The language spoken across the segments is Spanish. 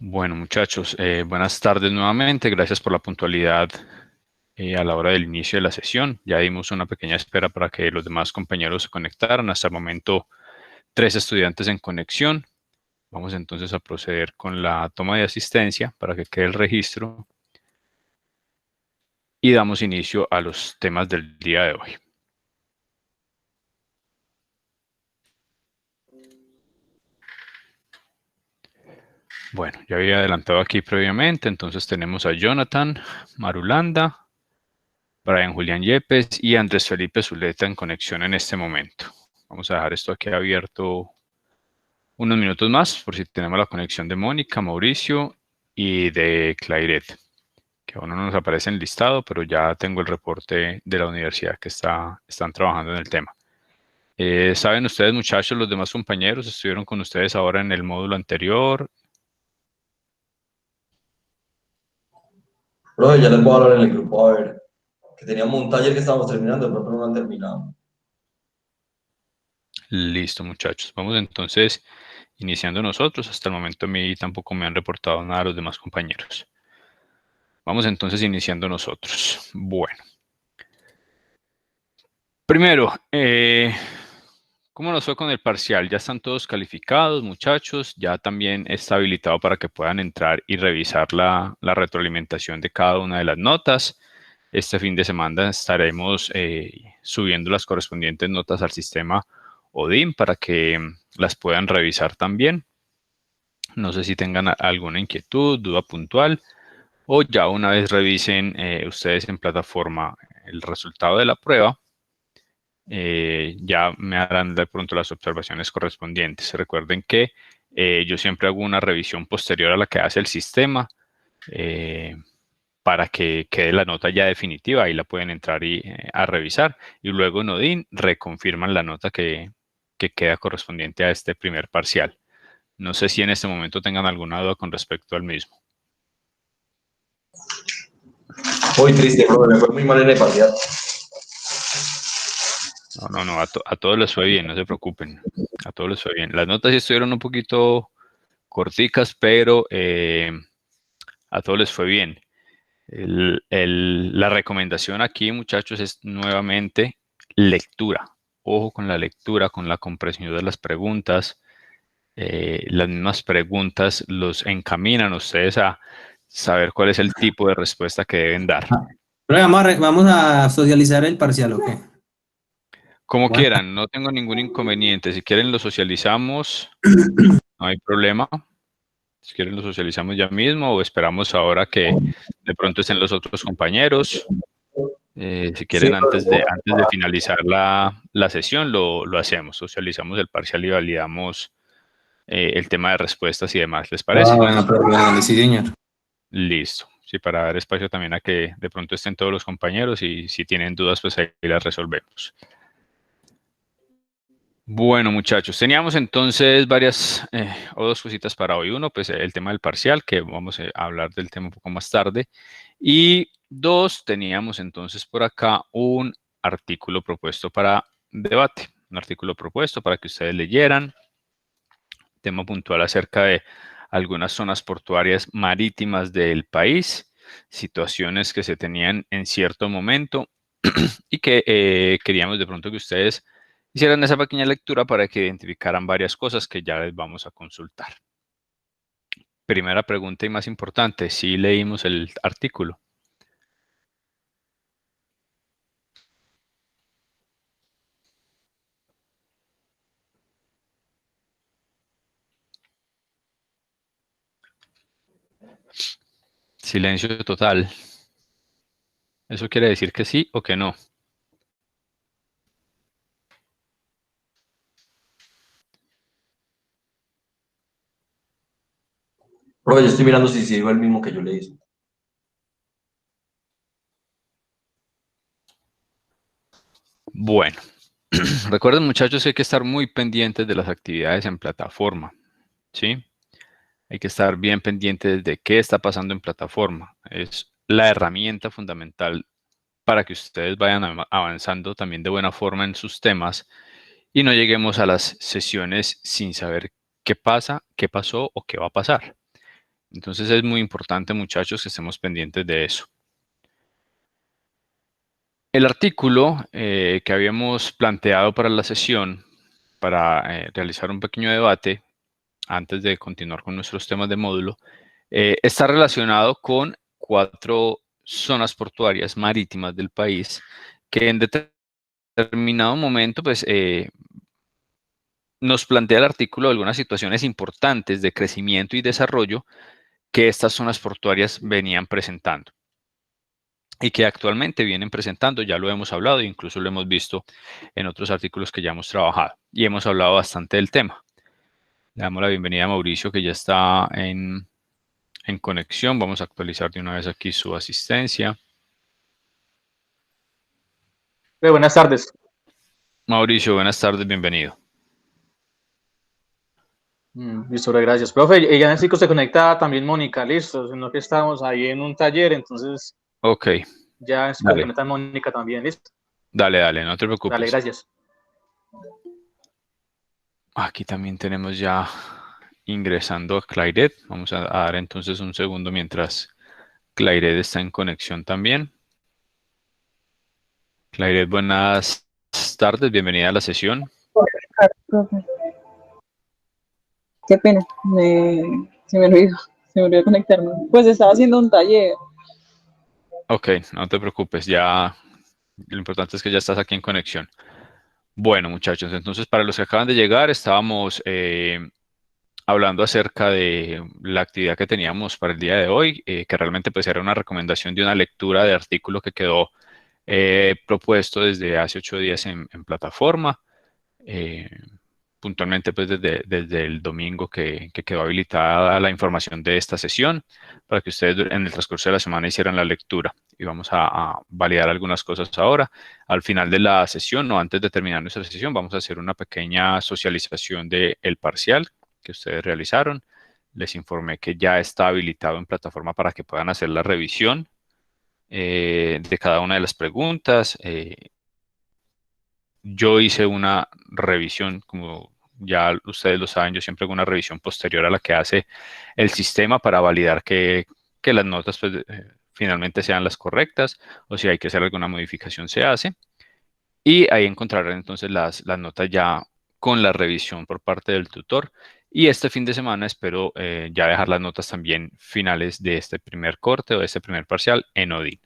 Bueno, muchachos, buenas tardes nuevamente. Gracias por la puntualidad a la hora del inicio de la sesión. Ya dimos una pequeña espera para que los demás compañeros se conectaran. Hasta el momento, 3 estudiantes en conexión. Vamos entonces a proceder con la toma de asistencia para que quede el registro y damos inicio a los temas del día de hoy. Bueno, ya había adelantado aquí previamente, entonces tenemos a Jonathan Marulanda, Brian Julián Yepes y Andrés Felipe Zuleta en conexión en este momento. Vamos a dejar esto aquí abierto unos minutos más por si tenemos la conexión de Mónica, Mauricio y de Clairet, que aún no nos aparece en el listado, pero ya tengo el reporte de la universidad que están trabajando en el tema. ¿Saben ustedes, muchachos, los demás compañeros estuvieron con ustedes ahora en el módulo anterior? Bro, ya les voy a hablar en el grupo, a ver, que teníamos un taller que estábamos terminando, de pronto no lo han terminado. Listo, muchachos. Vamos entonces iniciando nosotros. Hasta el momento a mí tampoco me han reportado nada los demás compañeros. Vamos entonces iniciando nosotros. Bueno. Primero, ¿cómo nos fue con el parcial? ¿Ya están todos calificados, muchachos? ¿Ya también está habilitado para que puedan entrar y revisar la retroalimentación de cada una de las notas? Este fin de semana estaremos subiendo las correspondientes notas al sistema ODIN para que las puedan revisar también. No sé si tengan alguna inquietud, duda puntual, o ya una vez revisen ustedes en plataforma el resultado de la prueba, ya me harán de pronto las observaciones correspondientes. Recuerden que yo siempre hago una revisión posterior a la que hace el sistema para que quede la nota ya definitiva. Ahí la pueden entrar a revisar y luego en ODIN reconfirman la nota que queda correspondiente a este primer parcial. No sé si en este momento tengan alguna duda con respecto al mismo. Muy triste, bro, me fue muy mal en el parcial. No, a todos les fue bien, no se preocupen. A todos les fue bien. Las notas sí estuvieron un poquito corticas, pero a todos les fue bien. La recomendación aquí, muchachos, es nuevamente lectura. Ojo con la lectura, con la comprensión de las preguntas. Las mismas preguntas los encaminan a ustedes a saber cuál es el tipo de respuesta que deben dar. Pero vamos a socializar el parcial, ¿o qué? Como Bueno. quieran, no tengo ningún inconveniente. Si quieren lo socializamos, no hay problema. Si quieren lo socializamos ya mismo o esperamos ahora que de pronto estén los otros compañeros. Si Sí, quieren antes de finalizar la sesión lo hacemos. Socializamos el parcial y validamos el tema de respuestas y demás. ¿Les parece? Bueno, pero bueno, sí, señor. Listo. Sí, para dar espacio también a que de pronto estén todos los compañeros y si tienen dudas, pues ahí las resolvemos. Bueno, muchachos, teníamos entonces varias o dos cositas para hoy. Uno, pues el tema del parcial, que vamos a hablar del tema un poco más tarde. Y dos, teníamos entonces por acá un artículo propuesto para debate. Un artículo propuesto para que ustedes leyeran. Tema puntual acerca de algunas zonas portuarias marítimas del país, situaciones que se tenían en cierto momento y que queríamos de pronto que ustedes hicieran esa pequeña lectura para que identificaran varias cosas que ya les vamos a consultar. Primera pregunta y más importante, ¿sí leímos el artículo? Silencio total. ¿Eso quiere decir que sí o que no? bro, yo estoy mirando si sirve el mismo que yo le hice. Bueno, recuerden, muchachos, que hay que estar muy pendientes de las actividades en plataforma, ¿sí? Hay que estar bien pendientes de qué está pasando en plataforma. Es la herramienta fundamental para que ustedes vayan avanzando también de buena forma en sus temas y no lleguemos a las sesiones sin saber qué pasa, qué pasó o qué va a pasar. Entonces es muy importante, muchachos, que estemos pendientes de eso. El artículo que habíamos planteado para la sesión, para realizar un pequeño debate, antes de continuar con nuestros temas de módulo, está relacionado con 4 zonas portuarias marítimas del país que en determinado momento, pues, nos plantea el artículo algunas situaciones importantes de crecimiento y desarrollo que estas zonas portuarias venían presentando y que actualmente vienen presentando, ya lo hemos hablado, incluso lo hemos visto en otros artículos que ya hemos trabajado y hemos hablado bastante del tema. Le damos la bienvenida a Mauricio, que ya está en conexión. Vamos a actualizar de una vez aquí su asistencia. Buenas tardes. Mauricio, buenas tardes, bienvenido. Listo, gracias. Profe, ella necesito que se conecta también Mónica, listo, sino que estamos ahí en un taller, entonces Ok. ya se conecta Mónica también, listo. Dale, no te preocupes. Dale, gracias. Aquí también tenemos ya ingresando a Clairet. Vamos a dar entonces un segundo mientras Clairet está en conexión también. Clairet, buenas tardes, bienvenida a la sesión. Qué pena, se me olvidó conectarme. Pues estaba haciendo un taller. Ok, no te preocupes, ya lo importante es que ya estás aquí en conexión. Bueno, muchachos, entonces para los que acaban de llegar, estábamos hablando acerca de la actividad que teníamos para el día de hoy, que realmente pues era una recomendación de una lectura de artículo que quedó propuesto desde hace 8 días en plataforma. Puntualmente pues desde el domingo que quedó habilitada la información de esta sesión para que ustedes en el transcurso de la semana hicieran la lectura. Y vamos a validar algunas cosas ahora. Al final de la sesión o antes de terminar nuestra sesión vamos a hacer una pequeña socialización del parcial que ustedes realizaron. Les informé que ya está habilitado en plataforma para que puedan hacer la revisión de cada una de las preguntas. Yo hice una revisión, como ya ustedes lo saben, yo siempre hago una revisión posterior a la que hace el sistema para validar que las notas pues, finalmente sean las correctas, o si hay que hacer alguna modificación se hace. Y ahí encontrarán entonces las notas ya con la revisión por parte del tutor. Y este fin de semana espero ya dejar las notas también finales de este primer corte o de este primer parcial en Odin.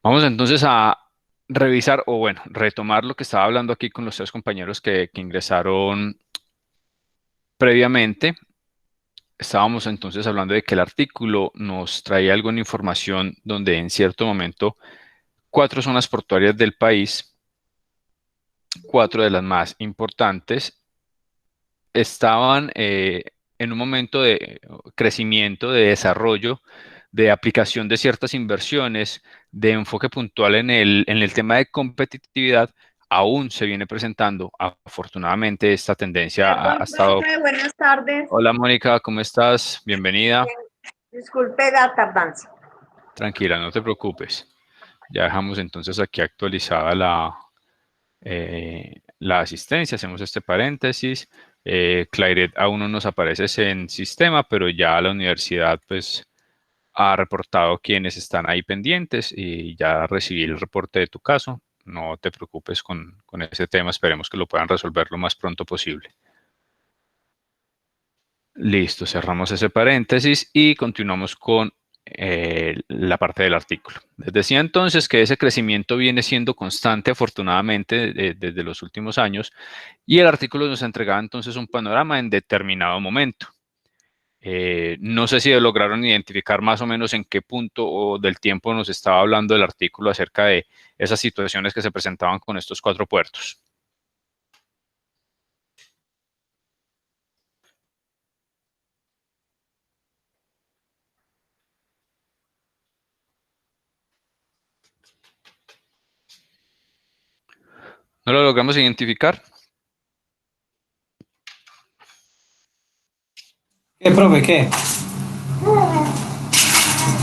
Vamos entonces a revisar, o bueno, retomar lo que estaba hablando aquí con los 3 compañeros que ingresaron previamente. Estábamos entonces hablando de que el artículo nos traía alguna información donde en cierto momento 4 zonas portuarias del país, 4 de las más importantes, estaban en un momento de crecimiento, de desarrollo, de aplicación de ciertas inversiones, de enfoque puntual en el tema de competitividad. Aún se viene presentando. Afortunadamente, esta tendencia ha estado... Profe, buenas tardes. Hola, Mónica, ¿cómo estás? Bienvenida. Disculpe la tardanza. Tranquila, no te preocupes. Ya dejamos entonces aquí actualizada la asistencia. Hacemos este paréntesis. Clairet aún no nos aparece en sistema, pero ya la universidad pues ha reportado quienes están ahí pendientes y ya recibí el reporte de tu caso. No te preocupes con ese tema, esperemos que lo puedan resolver lo más pronto posible. Listo, cerramos ese paréntesis y continuamos con la parte del artículo. Les decía entonces que ese crecimiento viene siendo constante, afortunadamente, desde los últimos años, y el artículo nos entregaba entonces un panorama en determinado momento. No sé si lograron identificar más o menos en qué punto o del tiempo nos estaba hablando el artículo acerca de esas situaciones que se presentaban con estos 4 puertos. ¿No lo logramos identificar? ¿Qué, profe? ¿Qué?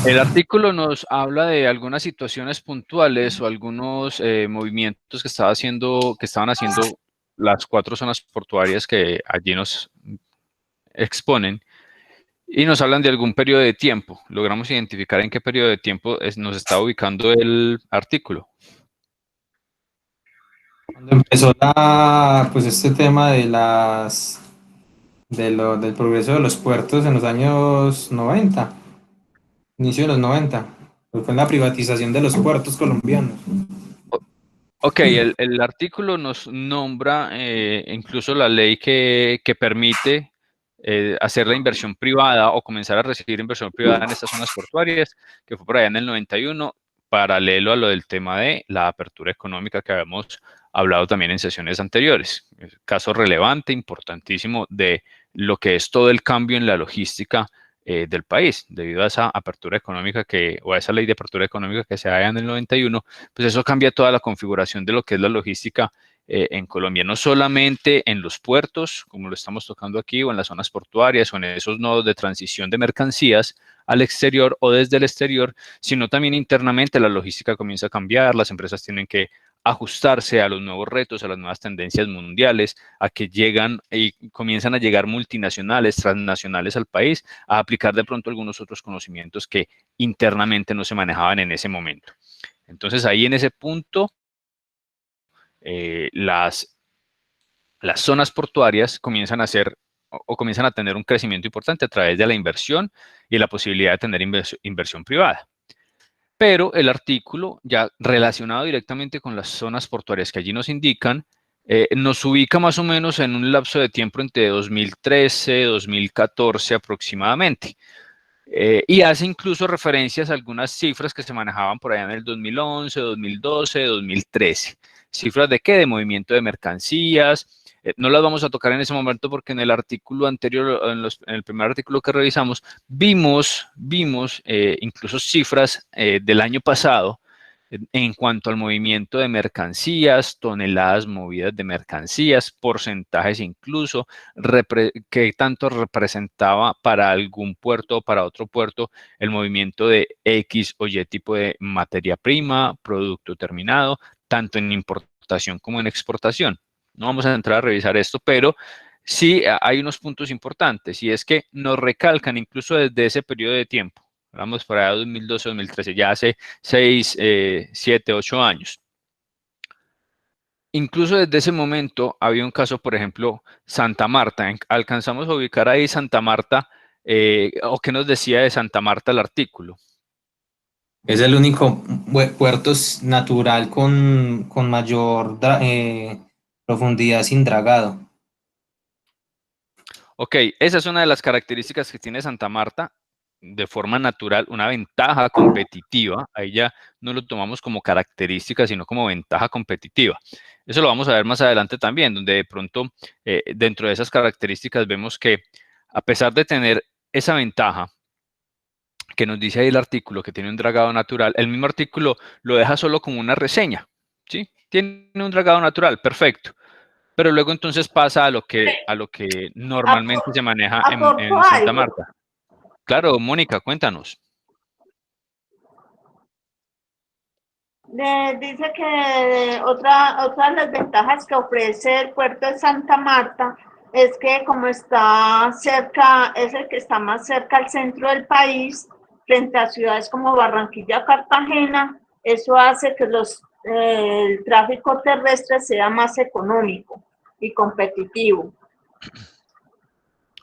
El artículo nos habla de algunas situaciones puntuales o algunos movimientos que estaban haciendo las 4 zonas portuarias que allí nos exponen Y nos hablan de algún periodo de tiempo. ¿Logramos identificar en qué periodo de tiempo nos está ubicando el artículo? Cuando empezó pues este tema de del progreso de los puertos en los años 90, inicio de los 90, pues fue en la privatización de los puertos colombianos. Ok, el artículo nos nombra incluso la ley que permite hacer la inversión privada o comenzar a recibir inversión privada en estas zonas portuarias, que fue por allá en el 91, paralelo a lo del tema de la apertura económica que habíamos hablado también en sesiones anteriores. Caso relevante, importantísimo de lo que es todo el cambio en la logística del país, debido a esa apertura económica o a esa ley de apertura económica que se da en el 91, pues eso cambia toda la configuración de lo que es la logística en Colombia, no solamente en los puertos, como lo estamos tocando aquí, o en las zonas portuarias, o en esos nodos de transición de mercancías al exterior o desde el exterior, sino también internamente la logística comienza a cambiar, las empresas tienen que ajustarse a los nuevos retos, a las nuevas tendencias mundiales, a que llegan y comienzan a llegar multinacionales, transnacionales al país, a aplicar de pronto algunos otros conocimientos que internamente no se manejaban en ese momento. Entonces ahí en ese punto, las zonas portuarias comienzan a ser o comienzan a tener un crecimiento importante a través de la inversión y la posibilidad de tener inversión privada. Pero el artículo, ya relacionado directamente con las zonas portuarias que allí nos indican, nos ubica más o menos en un lapso de tiempo entre 2013 y 2014 aproximadamente. Y hace incluso referencias a algunas cifras que se manejaban por allá en el 2011, 2012, 2013. ¿Cifras de qué? De movimiento de mercancías. No las vamos a tocar en ese momento porque en el artículo anterior, en el primer artículo que revisamos, vimos incluso cifras del año pasado en cuanto al movimiento de mercancías, toneladas movidas de mercancías, porcentajes incluso, qué tanto representaba para algún puerto o para otro puerto el movimiento de X o Y tipo de materia prima, producto terminado, tanto en importación como en exportación. No vamos a entrar a revisar esto, pero sí hay unos puntos importantes, y es que nos recalcan incluso desde ese periodo de tiempo. Hablamos para 2012-2013, ya hace 6, 7, 8 años. Incluso desde ese momento había un caso, por ejemplo, Santa Marta. Alcanzamos a ubicar ahí Santa Marta, o qué nos decía de Santa Marta el artículo. Es el único puerto natural con mayor profundidad sin dragado. Ok, esa es una de las características que tiene Santa Marta de forma natural, una ventaja competitiva. Ahí ya no lo tomamos como característica, sino como ventaja competitiva. Eso lo vamos a ver más adelante también, donde de pronto dentro de esas características vemos que a pesar de tener esa ventaja que nos dice ahí el artículo, que tiene un dragado natural, el mismo artículo lo deja solo como una reseña, ¿sí? Tiene un dragado natural, perfecto. Pero luego entonces pasa a lo que normalmente se maneja en Santa Marta. Claro, Mónica, cuéntanos. Dice que otra de las ventajas que ofrece el puerto de Santa Marta es que como está cerca, es el que está más cerca al centro del país, frente a ciudades como Barranquilla, Cartagena, eso hace que el tráfico terrestre sea más económico y competitivo.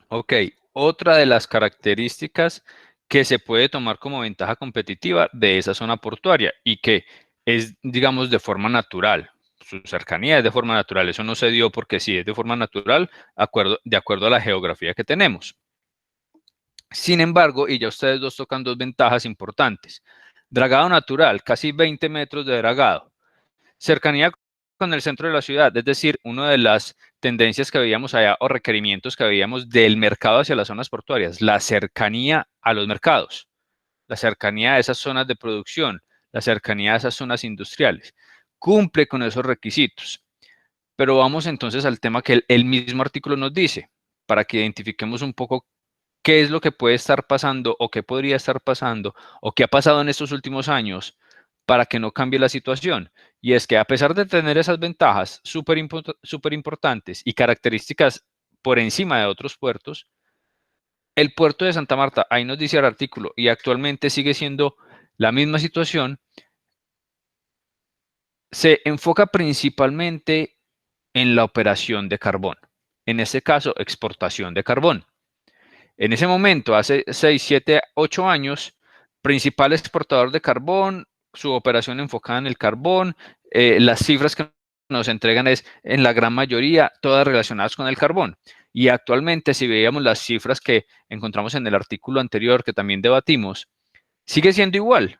Ok, otra de las características que se puede tomar como ventaja competitiva de esa zona portuaria y que es, digamos, de forma natural. Su cercanía es de forma natural, eso no se dio porque sí, es de forma natural, de acuerdo a la geografía que tenemos. Sin embargo, y ya ustedes dos tocan dos ventajas importantes. Dragado natural, casi 20 metros de dragado. Cercanía con el centro de la ciudad, es decir, una de las tendencias que veíamos allá o requerimientos que veíamos del mercado hacia las zonas portuarias, la cercanía a los mercados, la cercanía a esas zonas de producción, la cercanía a esas zonas industriales. Cumple con esos requisitos. Pero vamos entonces al tema que el mismo artículo nos dice, para que identifiquemos un poco qué es lo que puede estar pasando o qué podría estar pasando o qué ha pasado en estos últimos años para que no cambie la situación. Y es que a pesar de tener esas ventajas súper importantes y características por encima de otros puertos, el puerto de Santa Marta, ahí nos dice el artículo, y actualmente sigue siendo la misma situación, se enfoca principalmente en la operación de carbón. En este caso, exportación de carbón. En ese momento, hace 6, 7, 8 años, principal exportador de carbón, su operación enfocada en el carbón, las cifras que nos entregan es, en la gran mayoría, todas relacionadas con el carbón. Y actualmente, si veíamos las cifras que encontramos en el artículo anterior que también debatimos, sigue siendo igual.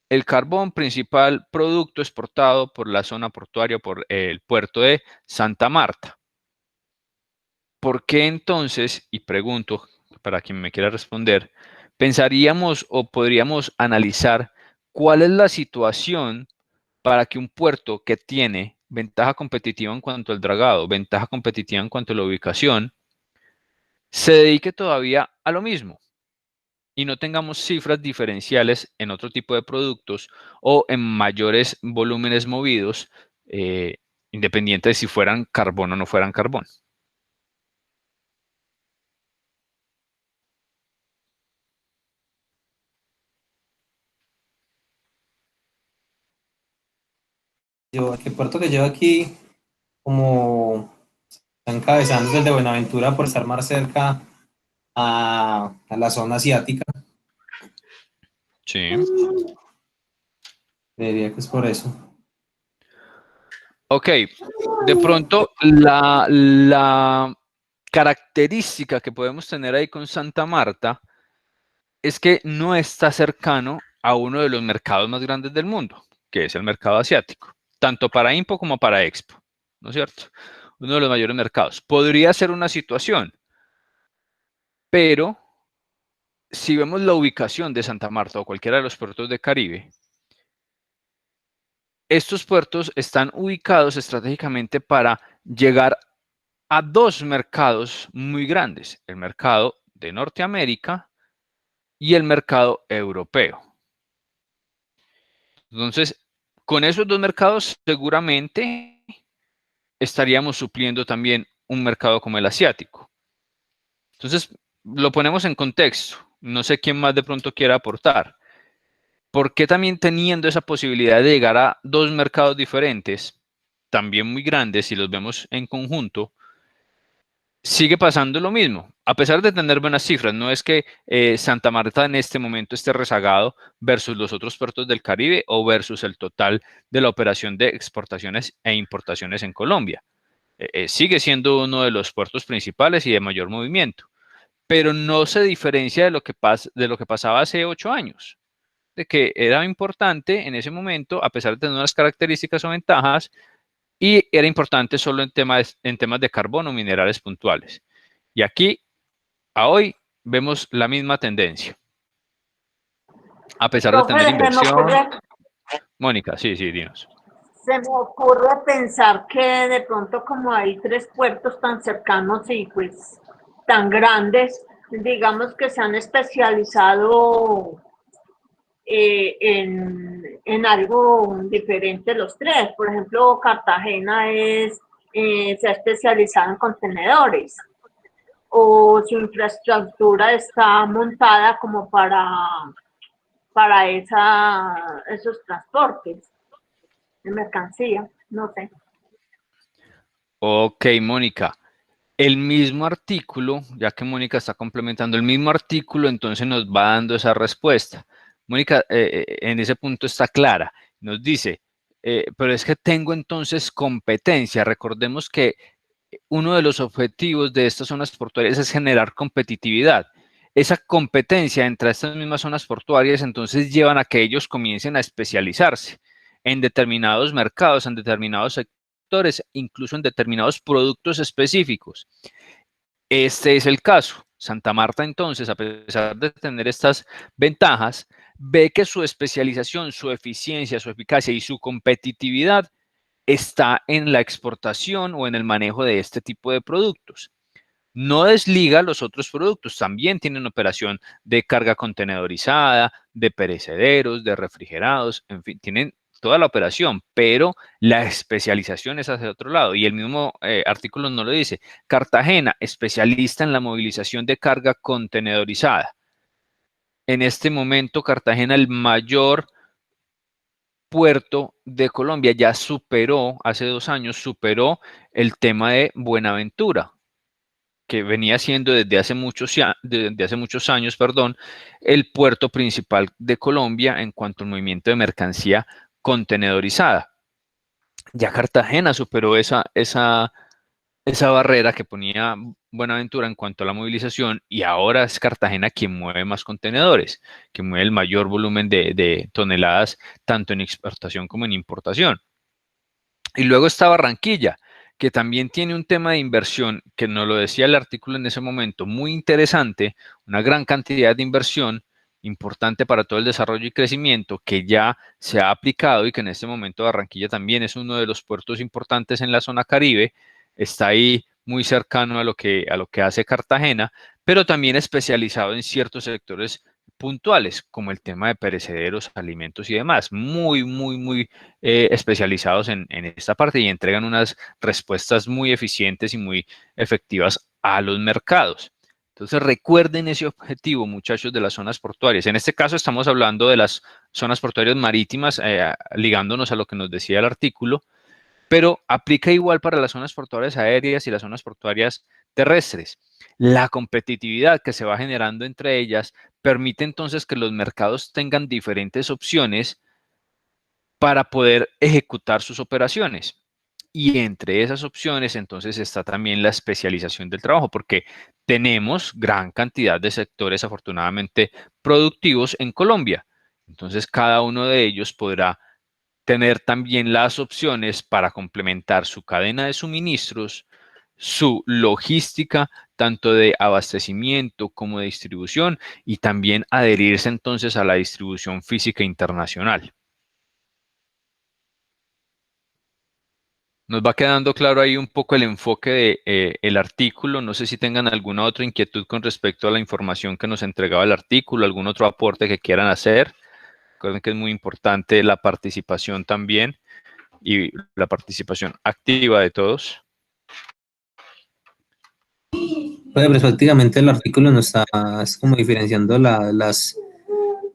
El carbón, principal producto exportado por la zona portuaria, por el puerto de Santa Marta. ¿Por qué entonces, y pregunto para quien me quiera responder, pensaríamos o podríamos analizar cuál es la situación para que un puerto que tiene ventaja competitiva en cuanto al dragado, ventaja competitiva en cuanto a la ubicación, se dedique todavía a lo mismo y no tengamos cifras diferenciales en otro tipo de productos o en mayores volúmenes movidos, independiente de si fueran carbón o no fueran carbón? El puerto que lleva aquí, como está encabezando, es el de Buenaventura por estar más cerca a la zona asiática. Sí. Diría que es por eso. Ok, de pronto la característica que podemos tener ahí con Santa Marta es que no está cercano a uno de los mercados más grandes del mundo, que es el mercado asiático, tanto para Impo como para Expo, ¿no es cierto? Uno de los mayores mercados. Podría ser una situación, pero si vemos la ubicación de Santa Marta o cualquiera de los puertos de Caribe, estos puertos están ubicados estratégicamente para llegar a dos mercados muy grandes, el mercado de Norteamérica y el mercado europeo. Entonces, con esos dos mercados seguramente estaríamos supliendo también un mercado como el asiático. Entonces, lo ponemos en contexto. No sé quién más de pronto quiera aportar. ¿Por qué también teniendo esa posibilidad de llegar a dos mercados diferentes, también muy grandes, si los vemos en conjunto, sigue pasando lo mismo? A pesar de tener buenas cifras, no es que Santa Marta en este momento esté rezagado versus los otros puertos del Caribe o versus el total de la operación de exportaciones e importaciones en Colombia. Sigue siendo uno de los puertos principales y de mayor movimiento, pero no se diferencia de lo que pasaba hace 8 años, de que era importante en ese momento, a pesar de tener unas características o ventajas, y era importante solo en temas de carbono o minerales puntuales. Y aquí, a hoy, vemos la misma tendencia. A pesar de tener inversión. Mónica, sí, dinos. Se me ocurre pensar que de pronto como hay tres puertos tan cercanos y pues tan grandes, digamos que se han especializado en algo diferente los tres. Por ejemplo, Cartagena se ha especializado en contenedores o su infraestructura está montada como para esos transportes de mercancía, no sé. Ok, Mónica. El mismo artículo, ya que Mónica está complementando el mismo artículo, entonces nos va dando esa respuesta. Mónica, en ese punto está clara. Nos dice, pero es que tengo entonces competencia. Recordemos que uno de los objetivos de estas zonas portuarias es generar competitividad. Esa competencia entre estas mismas zonas portuarias entonces llevan a que ellos comiencen a especializarse en determinados mercados, en determinados sectores, incluso en determinados productos específicos. Este es el caso. Santa Marta entonces, a pesar de tener estas ventajas, ve que su especialización, su eficiencia, su eficacia y su competitividad está en la exportación o en el manejo de este tipo de productos. No desliga los otros productos, también tienen operación de carga contenedorizada, de perecederos, de refrigerados, en fin, tienen toda la operación, pero la especialización es hacia otro lado. Y el mismo artículo nos lo dice. Cartagena, especialista en la movilización de carga contenedorizada. En este momento, Cartagena, el mayor puerto de Colombia, ya superó, hace 2 años, superó el tema de Buenaventura, que venía siendo desde hace muchos años, perdón, el puerto principal de Colombia en cuanto al movimiento de mercancía contenedorizada. Ya Cartagena superó esa barrera que ponía Buenaventura en cuanto a la movilización, y ahora es Cartagena quien mueve más contenedores, que mueve el mayor volumen de toneladas, tanto en exportación como en importación. Y luego está Barranquilla, que también tiene un tema de inversión, que nos lo decía el artículo en ese momento, muy interesante, una gran cantidad de inversión importante para todo el desarrollo y crecimiento, que ya se ha aplicado y que en este momento Barranquilla también es uno de los puertos importantes en la zona Caribe, está ahí muy cercano a lo que hace Cartagena, pero también especializado en ciertos sectores puntuales, como el tema de perecederos, alimentos y demás, muy especializados en esta parte, y entregan unas respuestas muy eficientes y muy efectivas a los mercados. Entonces recuerden ese objetivo, muchachos, de las zonas portuarias. En este caso estamos hablando de las zonas portuarias marítimas, ligándonos a lo que nos decía el artículo, pero aplica igual para las zonas portuarias aéreas y las zonas portuarias terrestres. La competitividad que se va generando entre ellas permite entonces que los mercados tengan diferentes opciones para poder ejecutar sus operaciones. Y entre esas opciones entonces está también la especialización del trabajo, porque tenemos gran cantidad de sectores afortunadamente productivos en Colombia. Entonces cada uno de ellos podrá tener también las opciones para complementar su cadena de suministros, su logística, tanto de abastecimiento como de distribución, y también adherirse entonces a la distribución física internacional. Nos va quedando claro ahí un poco el enfoque del artículo. No sé si tengan alguna otra inquietud con respecto a la información que nos entregaba el artículo, algún otro aporte que quieran hacer. Recuerden que es muy importante la participación también y la participación activa de todos. Pues prácticamente el artículo nos está es como diferenciando las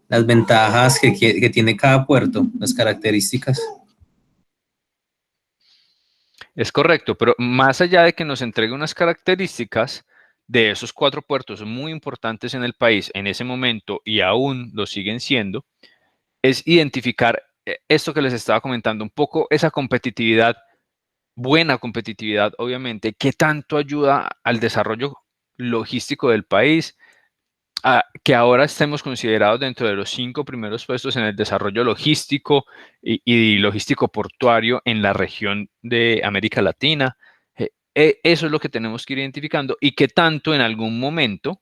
ventajas que tiene cada puerto, las características. Es correcto, pero más allá de que nos entregue unas características de esos 4 puertos muy importantes en el país en ese momento, y aún lo siguen siendo, es identificar esto que les estaba comentando, un poco esa competitividad, buena competitividad, obviamente, que tanto ayuda al desarrollo logístico del país, a que ahora estemos considerados dentro de los 5 primeros puestos en el desarrollo logístico y logístico portuario en la región de América Latina. Eso es lo que tenemos que ir identificando, y que tanto en algún momento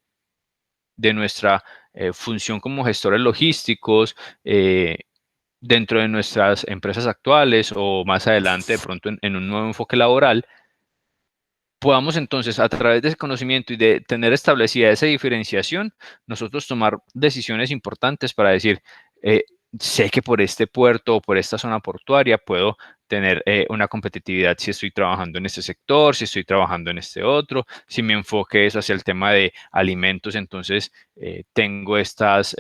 de nuestra función como gestores logísticos, dentro de nuestras empresas actuales o más adelante de pronto en un nuevo enfoque laboral, podamos entonces, a través de ese conocimiento y de tener establecida esa diferenciación, nosotros tomar decisiones importantes para decir, sé que por este puerto o por esta zona portuaria puedo tener una competitividad si estoy trabajando en este sector, si estoy trabajando en este otro, si mi enfoque es hacia el tema de alimentos, entonces tengo estas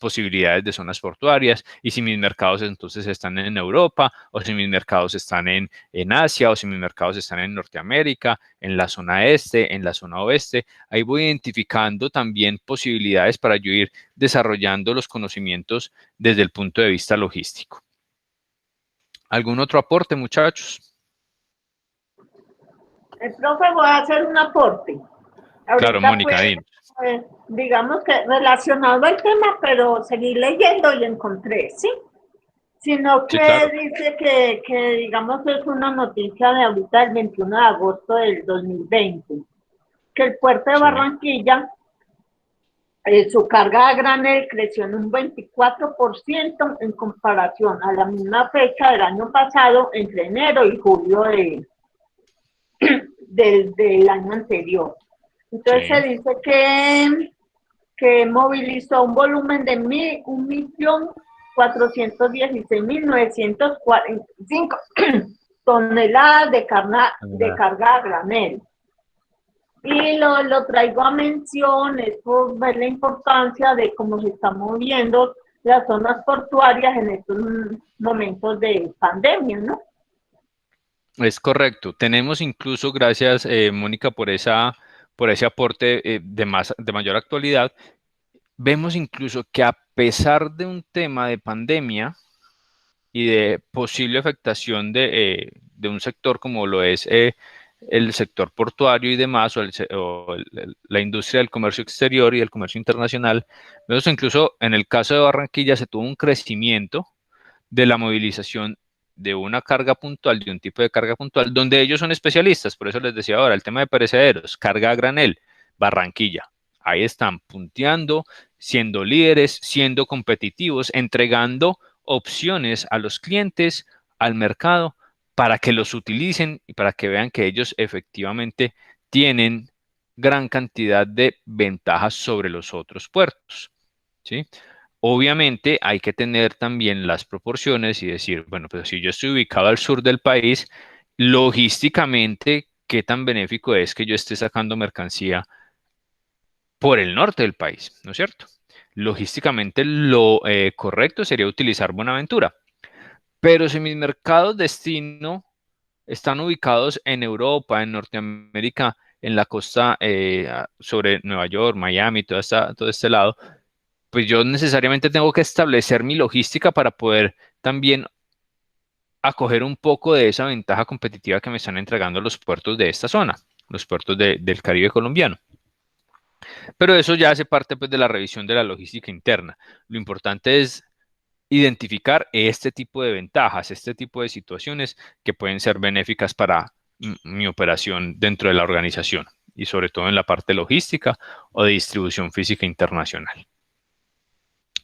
posibilidades de zonas portuarias, y si mis mercados entonces están en Europa, o si mis mercados están en Asia, o si mis mercados están en Norteamérica, en la zona este, en la zona oeste. Ahí voy identificando también posibilidades para yo ir desarrollando los conocimientos desde el punto de vista logístico. ¿Algún otro aporte, muchachos? El profe, voy a hacer un aporte. Ahorita, claro, Mónica, digamos que relacionado al tema, pero seguí leyendo y encontré, ¿sí? Sino que sí, claro. Dice que digamos es una noticia de ahorita del 21 de agosto del 2020, que el puerto de Barranquilla, su carga de granel creció en un 24% en comparación a la misma fecha del año pasado, entre enero y julio del año anterior. Entonces se dice que movilizó un volumen de 1.000.000 416.945 toneladas de carga a granel. Y lo traigo a mención, es por ver la importancia de cómo se están moviendo las zonas portuarias en estos momentos de pandemia, ¿no? Es correcto. Tenemos incluso, gracias Mónica por ese aporte de mayor actualidad, vemos incluso que a pesar de un tema de pandemia y de posible afectación de un sector como lo es el sector portuario y demás, la industria del comercio exterior y el comercio internacional, vemos incluso en el caso de Barranquilla se tuvo un crecimiento de la movilización de una carga puntual, de un tipo de carga puntual, donde ellos son especialistas. Por eso les decía ahora, el tema de perecederos, carga a granel, Barranquilla. Ahí están punteando, siendo líderes, siendo competitivos, entregando opciones a los clientes, al mercado, para que los utilicen y para que vean que ellos efectivamente tienen gran cantidad de ventajas sobre los otros puertos, ¿sí? Obviamente hay que tener también las proporciones y decir, bueno, pues si yo estoy ubicado al sur del país, logísticamente, ¿qué tan benéfico es que yo esté sacando mercancía por el norte del país? ¿No es cierto? Logísticamente lo correcto sería utilizar Buenaventura. Pero si mis mercados destino están ubicados en Europa, en Norteamérica, en la costa sobre Nueva York, Miami, todo este lado, pues yo necesariamente tengo que establecer mi logística para poder también acoger un poco de esa ventaja competitiva que me están entregando los puertos de esta zona, los puertos del Caribe colombiano. Pero eso ya hace parte pues, de la revisión de la logística interna. Lo importante es identificar este tipo de ventajas, este tipo de situaciones que pueden ser benéficas para mi operación dentro de la organización y sobre todo en la parte logística o de distribución física internacional.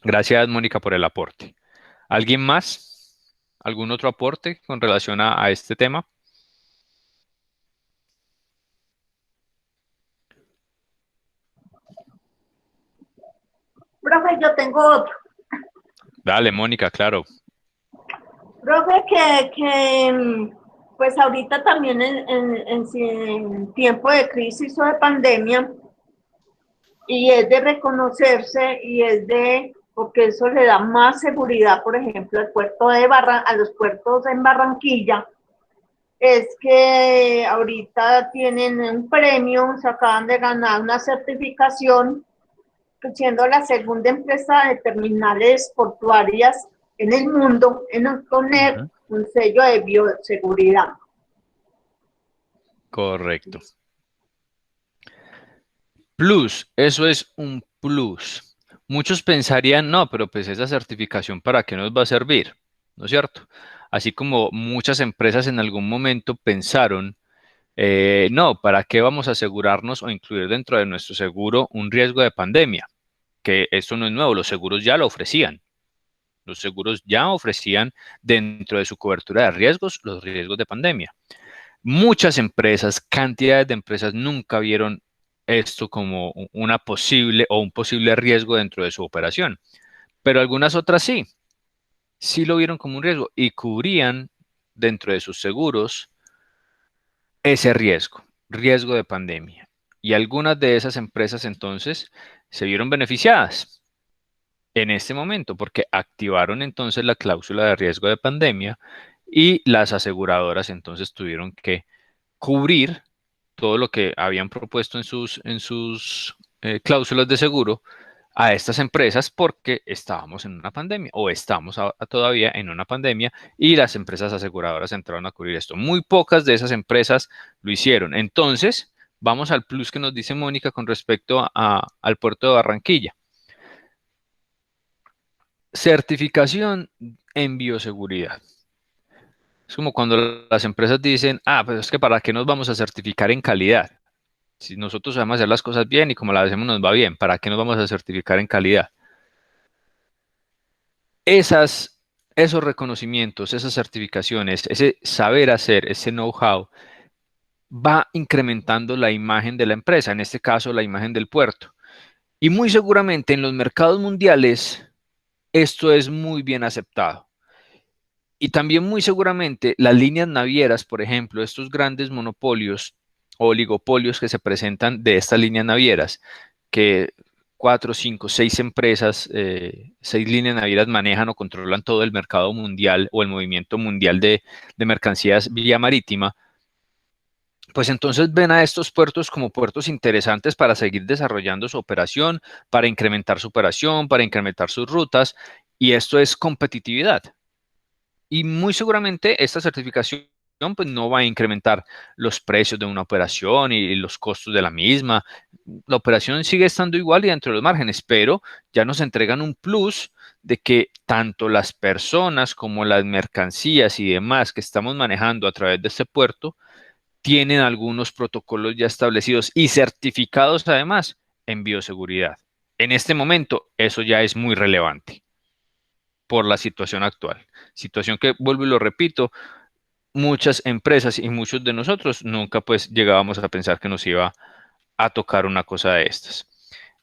Gracias, Mónica, por el aporte. ¿Alguien más? ¿Algún otro aporte con relación a este tema? Profe, yo tengo otro. Dale, Mónica, claro. Profe, pues ahorita también en tiempo de crisis o de pandemia, y es de reconocerse y es porque eso le da más seguridad, por ejemplo, a los puertos en Barranquilla, es que ahorita tienen un premio, se acaban de ganar una certificación, siendo la segunda empresa de terminales portuarias en el mundo en obtener un sello de bioseguridad. Correcto. Plus, eso es un plus. Muchos pensarían, no, pero pues esa certificación, ¿para qué nos va a servir? ¿No es cierto? Así como muchas empresas en algún momento pensaron, no, ¿para qué vamos a asegurarnos o incluir dentro de nuestro seguro un riesgo de pandemia? Que esto no es nuevo, los seguros ya lo ofrecían. Los seguros ya ofrecían dentro de su cobertura de riesgos los riesgos de pandemia. Muchas empresas, cantidades de empresas nunca vieron esto como un posible riesgo dentro de su operación, pero algunas otras sí lo vieron como un riesgo y cubrían dentro de sus seguros ese riesgo de pandemia. Y algunas de esas empresas entonces se vieron beneficiadas en este momento porque activaron entonces la cláusula de riesgo de pandemia y las aseguradoras entonces tuvieron que cubrir todo lo que habían propuesto en sus cláusulas de seguro a estas empresas porque estábamos en una pandemia o estamos todavía en una pandemia y las empresas aseguradoras entraron a cubrir esto. Muy pocas de esas empresas lo hicieron. Entonces, vamos al plus que nos dice Mónica con respecto al puerto de Barranquilla. Certificación en bioseguridad. Es como cuando las empresas dicen, pues es que ¿para qué nos vamos a certificar en calidad? Si nosotros sabemos hacer las cosas bien y como las hacemos nos va bien, ¿para qué nos vamos a certificar en calidad? Esos reconocimientos, esas certificaciones, ese saber hacer, ese know-how, va incrementando la imagen de la empresa, en este caso la imagen del puerto. Y muy seguramente en los mercados mundiales esto es muy bien aceptado. Y también muy seguramente las líneas navieras, por ejemplo, estos grandes monopolios o oligopolios que se presentan de estas líneas navieras, que 4, 5, 6 empresas, 6 líneas navieras manejan o controlan todo el mercado mundial o el movimiento mundial de mercancías vía marítima, pues entonces ven a estos puertos como puertos interesantes para seguir desarrollando su operación, para incrementar su operación, para incrementar sus rutas, y esto es competitividad. Y muy seguramente esta certificación pues, no va a incrementar los precios de una operación y los costos de la misma. La operación sigue estando igual y dentro de los márgenes, pero ya nos entregan un plus de que tanto las personas como las mercancías y demás que estamos manejando a través de este puerto tienen algunos protocolos ya establecidos y certificados además en bioseguridad. En este momento eso ya es muy relevante por la situación actual. Situación que, vuelvo y lo repito, muchas empresas y muchos de nosotros nunca pues llegábamos a pensar que nos iba a tocar una cosa de estas.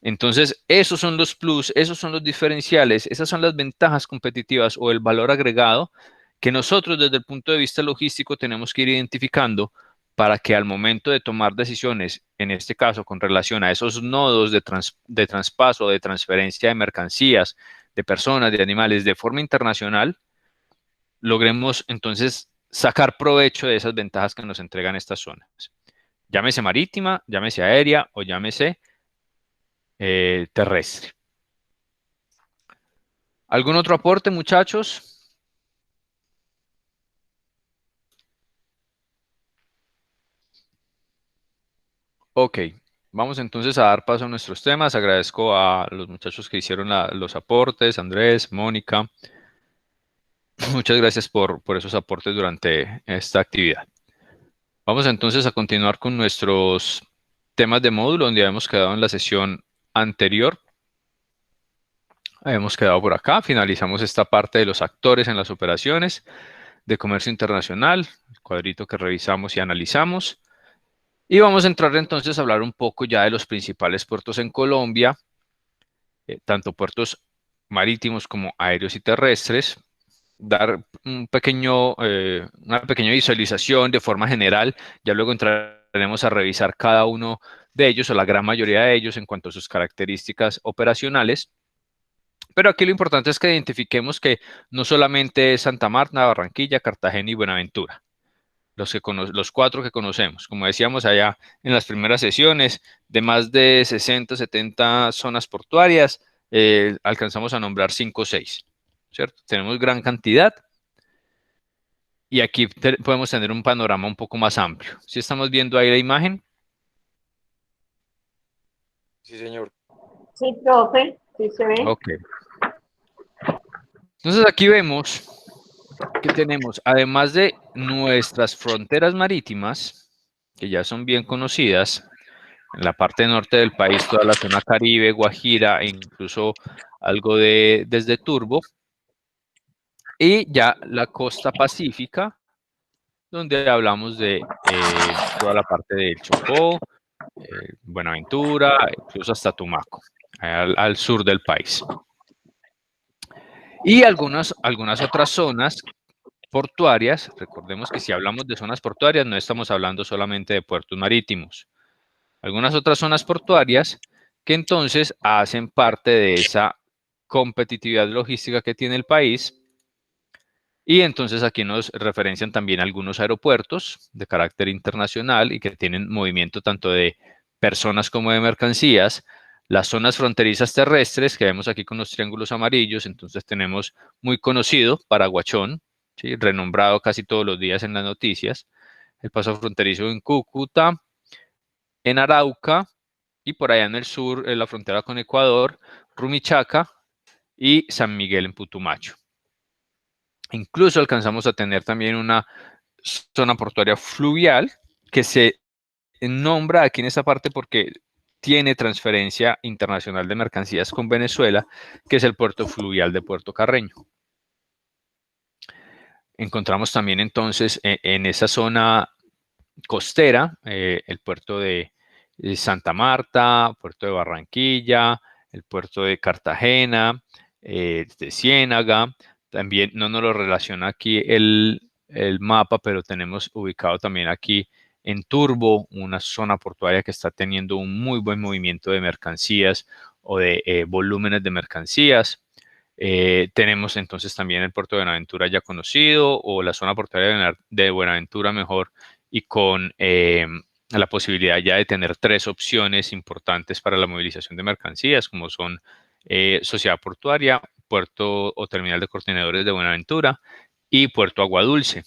Entonces, esos son los plus, esos son los diferenciales, esas son las ventajas competitivas o el valor agregado que nosotros desde el punto de vista logístico tenemos que ir identificando para que al momento de tomar decisiones, en este caso con relación a esos nodos de traspaso, de transferencia de mercancías, de personas, de animales de forma internacional, logremos entonces sacar provecho de esas ventajas que nos entregan estas zonas. Llámese marítima, llámese aérea o llámese terrestre. ¿Algún otro aporte, muchachos? Ok, vamos entonces a dar paso a nuestros temas. Agradezco a los muchachos que hicieron los aportes, Andrés, Mónica. Muchas gracias por esos aportes durante esta actividad. Vamos entonces a continuar con nuestros temas de módulo, donde habíamos quedado en la sesión anterior. Habíamos quedado por acá, finalizamos esta parte de los actores en las operaciones de comercio internacional, el cuadrito que revisamos y analizamos. Y vamos a entrar entonces a hablar un poco ya de los principales puertos en Colombia, tanto puertos marítimos como aéreos y terrestres, dar una pequeña visualización de forma general, ya luego entraremos a revisar cada uno de ellos o la gran mayoría de ellos en cuanto a sus características operacionales. Pero aquí lo importante es que identifiquemos que no solamente es Santa Marta, Barranquilla, Cartagena y Buenaventura, los 4 que conocemos. Como decíamos allá en las primeras sesiones, de más de 60, 70 zonas portuarias, alcanzamos a nombrar 5 o 6, ¿cierto? Tenemos gran cantidad y aquí podemos tener un panorama un poco más amplio. ¿Sí estamos viendo ahí la imagen? Sí, señor. Sí, profe, sí se ve. Ok. Entonces aquí vemos que tenemos, además de nuestras fronteras marítimas, que ya son bien conocidas, en la parte norte del país, toda la zona Caribe, Guajira, e incluso algo desde Turbo, y ya la costa pacífica, donde hablamos de toda la parte del Chocó, Buenaventura, incluso hasta Tumaco, al sur del país. Y algunas otras zonas portuarias. Recordemos que si hablamos de zonas portuarias no estamos hablando solamente de puertos marítimos. Algunas otras zonas portuarias que entonces hacen parte de esa competitividad logística que tiene el país. Y entonces aquí nos referencian también algunos aeropuertos de carácter internacional y que tienen movimiento tanto de personas como de mercancías. Las zonas fronterizas terrestres que vemos aquí con los triángulos amarillos, entonces tenemos muy conocido Paraguachón, ¿sí? Renombrado casi todos los días en las noticias. El paso fronterizo en Cúcuta, en Arauca y por allá en el sur, en la frontera con Ecuador, Rumichaca y San Miguel en Putumayo. Incluso alcanzamos a tener también una zona portuaria fluvial que se nombra aquí en esta parte porque tiene transferencia internacional de mercancías con Venezuela, que es el puerto fluvial de Puerto Carreño. Encontramos también entonces en esa zona costera el puerto de Santa Marta, puerto de Barranquilla, el puerto de Cartagena, de Ciénaga. También no nos lo relaciona aquí el mapa, pero tenemos ubicado también aquí en Turbo, una zona portuaria que está teniendo un muy buen movimiento de mercancías o de volúmenes de mercancías. Tenemos entonces también el puerto de Buenaventura ya conocido, o la zona portuaria de Buenaventura mejor, y con la posibilidad ya de tener 3 opciones importantes para la movilización de mercancías, como son Sociedad Portuaria, Puerto o Terminal de Contenedores de Buenaventura y Puerto Aguadulce.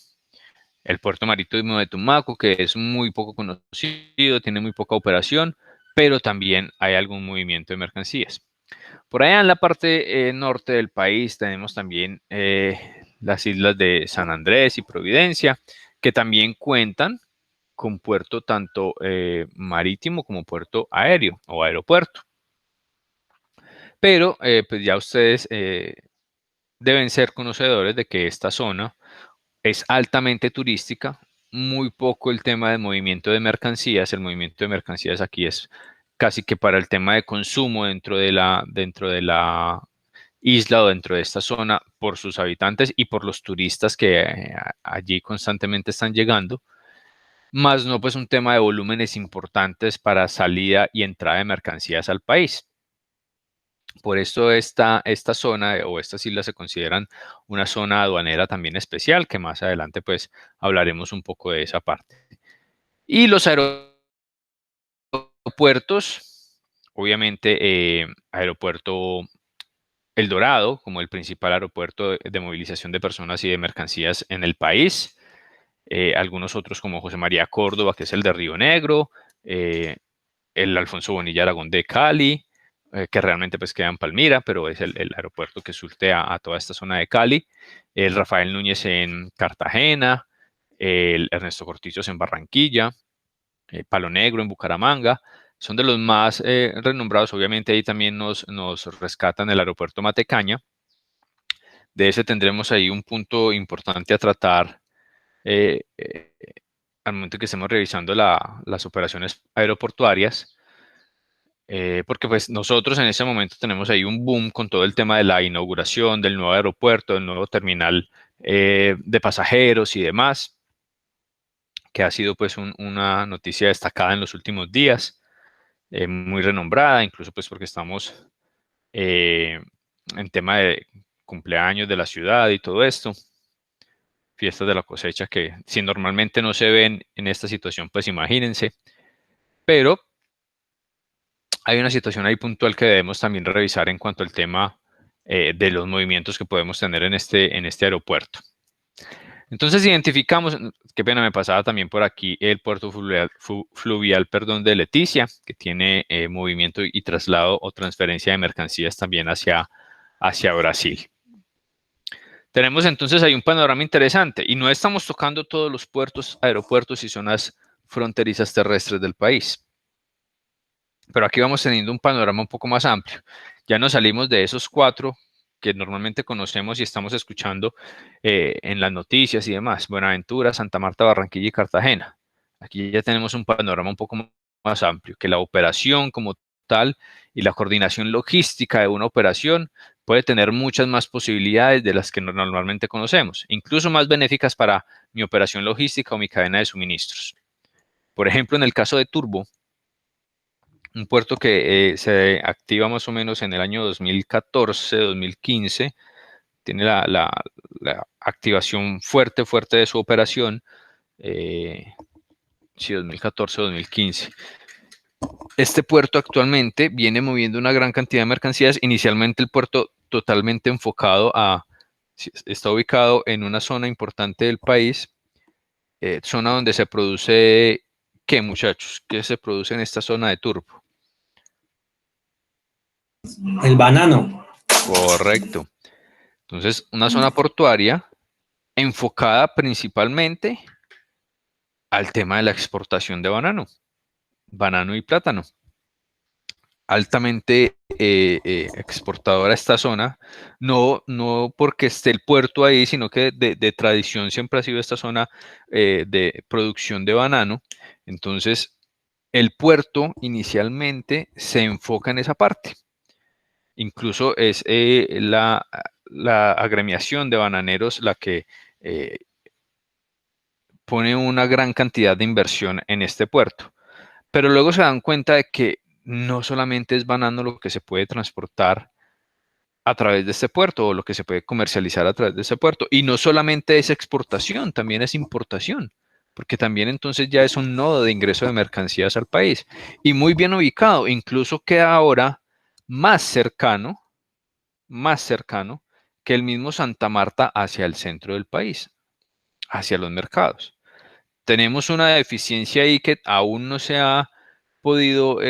El puerto marítimo de Tumaco, que es muy poco conocido, tiene muy poca operación, pero también hay algún movimiento de mercancías. Por allá en la parte norte del país tenemos también las islas de San Andrés y Providencia, que también cuentan con puerto tanto marítimo como puerto aéreo o aeropuerto. Pero pues ya ustedes deben ser conocedores de que esta zona es altamente turística, muy poco el tema de movimiento de mercancías. El movimiento de mercancías aquí es casi que para el tema de consumo dentro de la isla o dentro de esta zona por sus habitantes y por los turistas que allí constantemente están llegando, más no pues un tema de volúmenes importantes para salida y entrada de mercancías al país. Por esto esta zona o estas islas se consideran una zona aduanera también especial, que más adelante pues hablaremos un poco de esa parte. Y los aeropuertos, obviamente aeropuerto El Dorado como el principal aeropuerto de movilización de personas y de mercancías en el país. Algunos otros como José María Córdoba, que es el de Río Negro, el Alfonso Bonilla Aragón de Cali, que realmente pues queda en Palmira, pero es el aeropuerto que surte a toda esta zona de Cali, el Rafael Núñez en Cartagena, el Ernesto Cortizos en Barranquilla, Palo Negro en Bucaramanga, son de los más renombrados. Obviamente ahí también nos rescatan el aeropuerto Matecaña. De ese tendremos ahí un punto importante a tratar al momento que estemos revisando las operaciones aeroportuarias, porque pues nosotros en ese momento tenemos ahí un boom con todo el tema de la inauguración del nuevo aeropuerto, del nuevo terminal de pasajeros y demás, que ha sido pues una noticia destacada en los últimos días, muy renombrada, incluso pues porque estamos en tema de cumpleaños de la ciudad y todo esto, fiestas de la cosecha que si normalmente no se ven en esta situación, pues imagínense, pero hay una situación ahí puntual que debemos también revisar en cuanto al tema de los movimientos que podemos tener en este aeropuerto. Entonces identificamos, qué pena me pasaba también por aquí, el puerto fluvial de Leticia, que tiene movimiento y traslado o transferencia de mercancías también hacia Brasil. Tenemos entonces ahí un panorama interesante y no estamos tocando todos los puertos, aeropuertos y zonas fronterizas terrestres del país. Pero aquí vamos teniendo un panorama un poco más amplio. Ya nos salimos de esos 4 que normalmente conocemos y estamos escuchando en las noticias y demás. Buenaventura, Santa Marta, Barranquilla y Cartagena. Aquí ya tenemos un panorama un poco más amplio, que la operación como tal y la coordinación logística de una operación puede tener muchas más posibilidades de las que normalmente conocemos, incluso más benéficas para mi operación logística o mi cadena de suministros. Por ejemplo, en el caso de Turbo, un puerto que se activa más o menos en el año 2014-2015, tiene la activación fuerte de su operación, sí, 2014-2015. Este puerto actualmente viene moviendo una gran cantidad de mercancías. Inicialmente el puerto totalmente enfocado está ubicado en una zona importante del país, zona donde se produce, ¿qué muchachos? ¿Qué se produce en esta zona de Turbo? El banano. Correcto. Entonces, una zona portuaria enfocada principalmente al tema de la exportación de banano y plátano. Altamente exportadora esta zona, no porque esté el puerto ahí, sino que de tradición siempre ha sido esta zona de producción de banano. Entonces, el puerto inicialmente se enfoca en esa parte. Incluso es la agremiación de bananeros la que pone una gran cantidad de inversión en este puerto. Pero luego se dan cuenta de que no solamente es banano lo que se puede transportar a través de este puerto o lo que se puede comercializar a través de este puerto. Y no solamente es exportación, también es importación, porque también entonces ya es un nodo de ingreso de mercancías al país. Y muy bien ubicado, incluso queda ahora más cercano que el mismo Santa Marta hacia el centro del país, hacia los mercados. Tenemos una deficiencia ahí que aún no se ha podido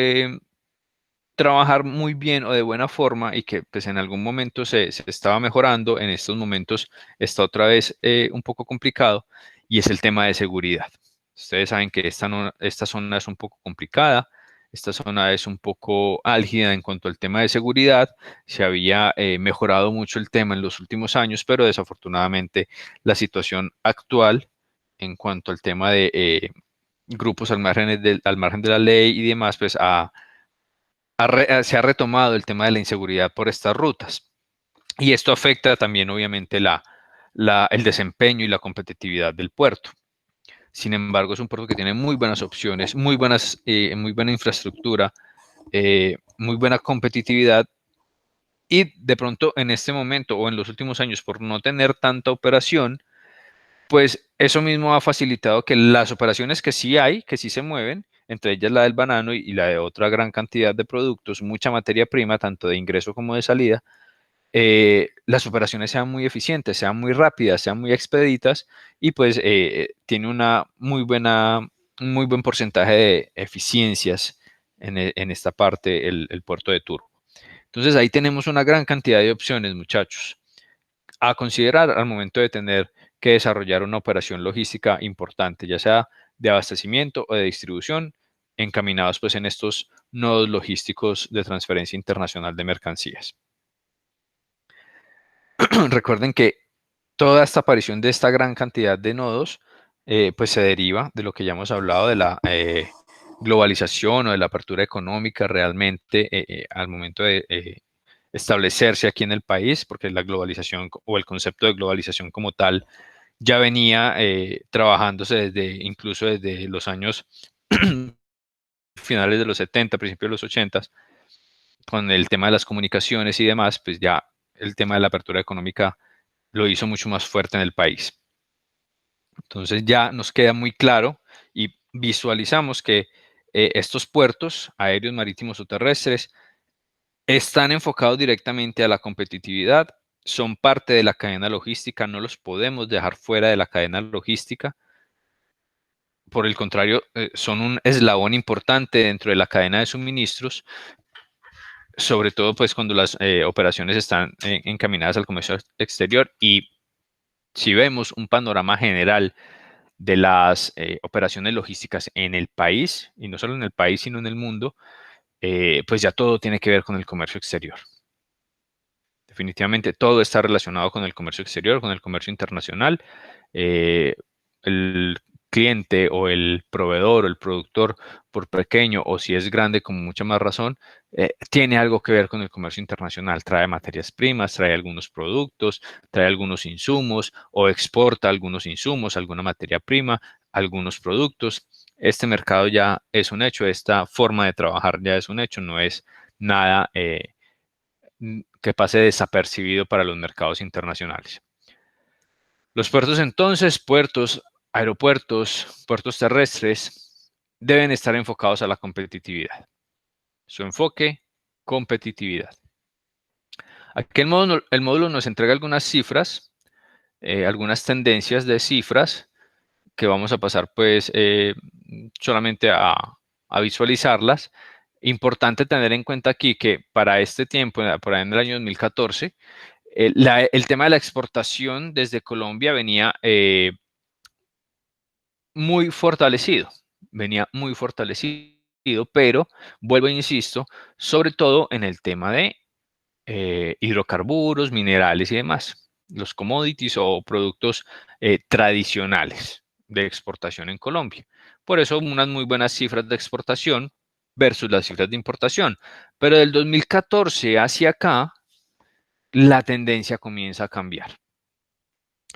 trabajar muy bien o de buena forma y que pues en algún momento se estaba mejorando, en estos momentos está otra vez un poco complicado, y es el tema de seguridad. Ustedes saben que esta zona es un poco complicada, esta zona es un poco álgida en cuanto al tema de seguridad. Se había mejorado mucho el tema en los últimos años, pero desafortunadamente la situación actual en cuanto al tema de grupos al margen de la ley y demás, pues se ha retomado el tema de la inseguridad por estas rutas. Y esto afecta también, obviamente, el desempeño y la competitividad del puerto. Sin embargo, es un puerto que tiene muy buenas opciones, muy buena infraestructura, muy buena competitividad. Y de pronto, en este momento o en los últimos años, por no tener tanta operación, pues eso mismo ha facilitado que las operaciones que sí hay, que sí se mueven, entre ellas la del banano y la de otra gran cantidad de productos, mucha materia prima, tanto de ingreso como de salida, las operaciones sean muy eficientes, sean muy rápidas, sean muy expeditas, y pues tiene un muy buen porcentaje de eficiencias en esta parte, el puerto de Turbo. Entonces ahí tenemos una gran cantidad de opciones, muchachos, a considerar al momento de tener que desarrollar una operación logística importante, ya sea de abastecimiento o de distribución, encaminados pues en estos nodos logísticos de transferencia internacional de mercancías. Recuerden que toda esta aparición de esta gran cantidad de nodos pues se deriva de lo que ya hemos hablado de la globalización o de la apertura económica realmente al momento de establecerse aquí en el país, porque la globalización o el concepto de globalización como tal ya venía trabajándose incluso desde los años finales de los 70, principios de los 80, con el tema de las comunicaciones y demás, pues ya el tema de la apertura económica lo hizo mucho más fuerte en el país. Entonces ya nos queda muy claro y visualizamos que estos puertos aéreos, marítimos o terrestres están enfocados directamente a la competitividad, son parte de la cadena logística, no los podemos dejar fuera de la cadena logística. Por el contrario, son un eslabón importante dentro de la cadena de suministros, sobre todo pues cuando las operaciones están encaminadas al comercio exterior. Y si vemos un panorama general de las operaciones logísticas en el país, y no solo en el país, sino en el mundo, pues ya todo tiene que ver con el comercio exterior. Definitivamente todo está relacionado con el comercio exterior, con el comercio internacional. El cliente o el proveedor o el productor, por pequeño o si es grande con mucha más razón, tiene algo que ver con el comercio internacional. Trae materias primas, trae algunos productos, trae algunos insumos o exporta algunos insumos, alguna materia prima, algunos productos. Este mercado ya es un hecho, esta forma de trabajar ya es un hecho, no es nada que pase desapercibido para los mercados internacionales. Los puertos entonces, puertos, aeropuertos, puertos terrestres, deben estar enfocados a la competitividad. Su enfoque, competitividad. Aquí el módulo nos entrega algunas cifras, algunas tendencias de cifras que vamos a pasar pues solamente a visualizarlas. Importante tener en cuenta aquí que para este tiempo, por ahí en el año 2014, el tema de la exportación desde Colombia venía muy fortalecido, pero vuelvo e insisto, sobre todo en el tema de hidrocarburos, minerales y demás, los commodities o productos tradicionales de exportación en Colombia. Por eso unas muy buenas cifras de exportación versus las cifras de importación. Pero del 2014 hacia acá, la tendencia comienza a cambiar.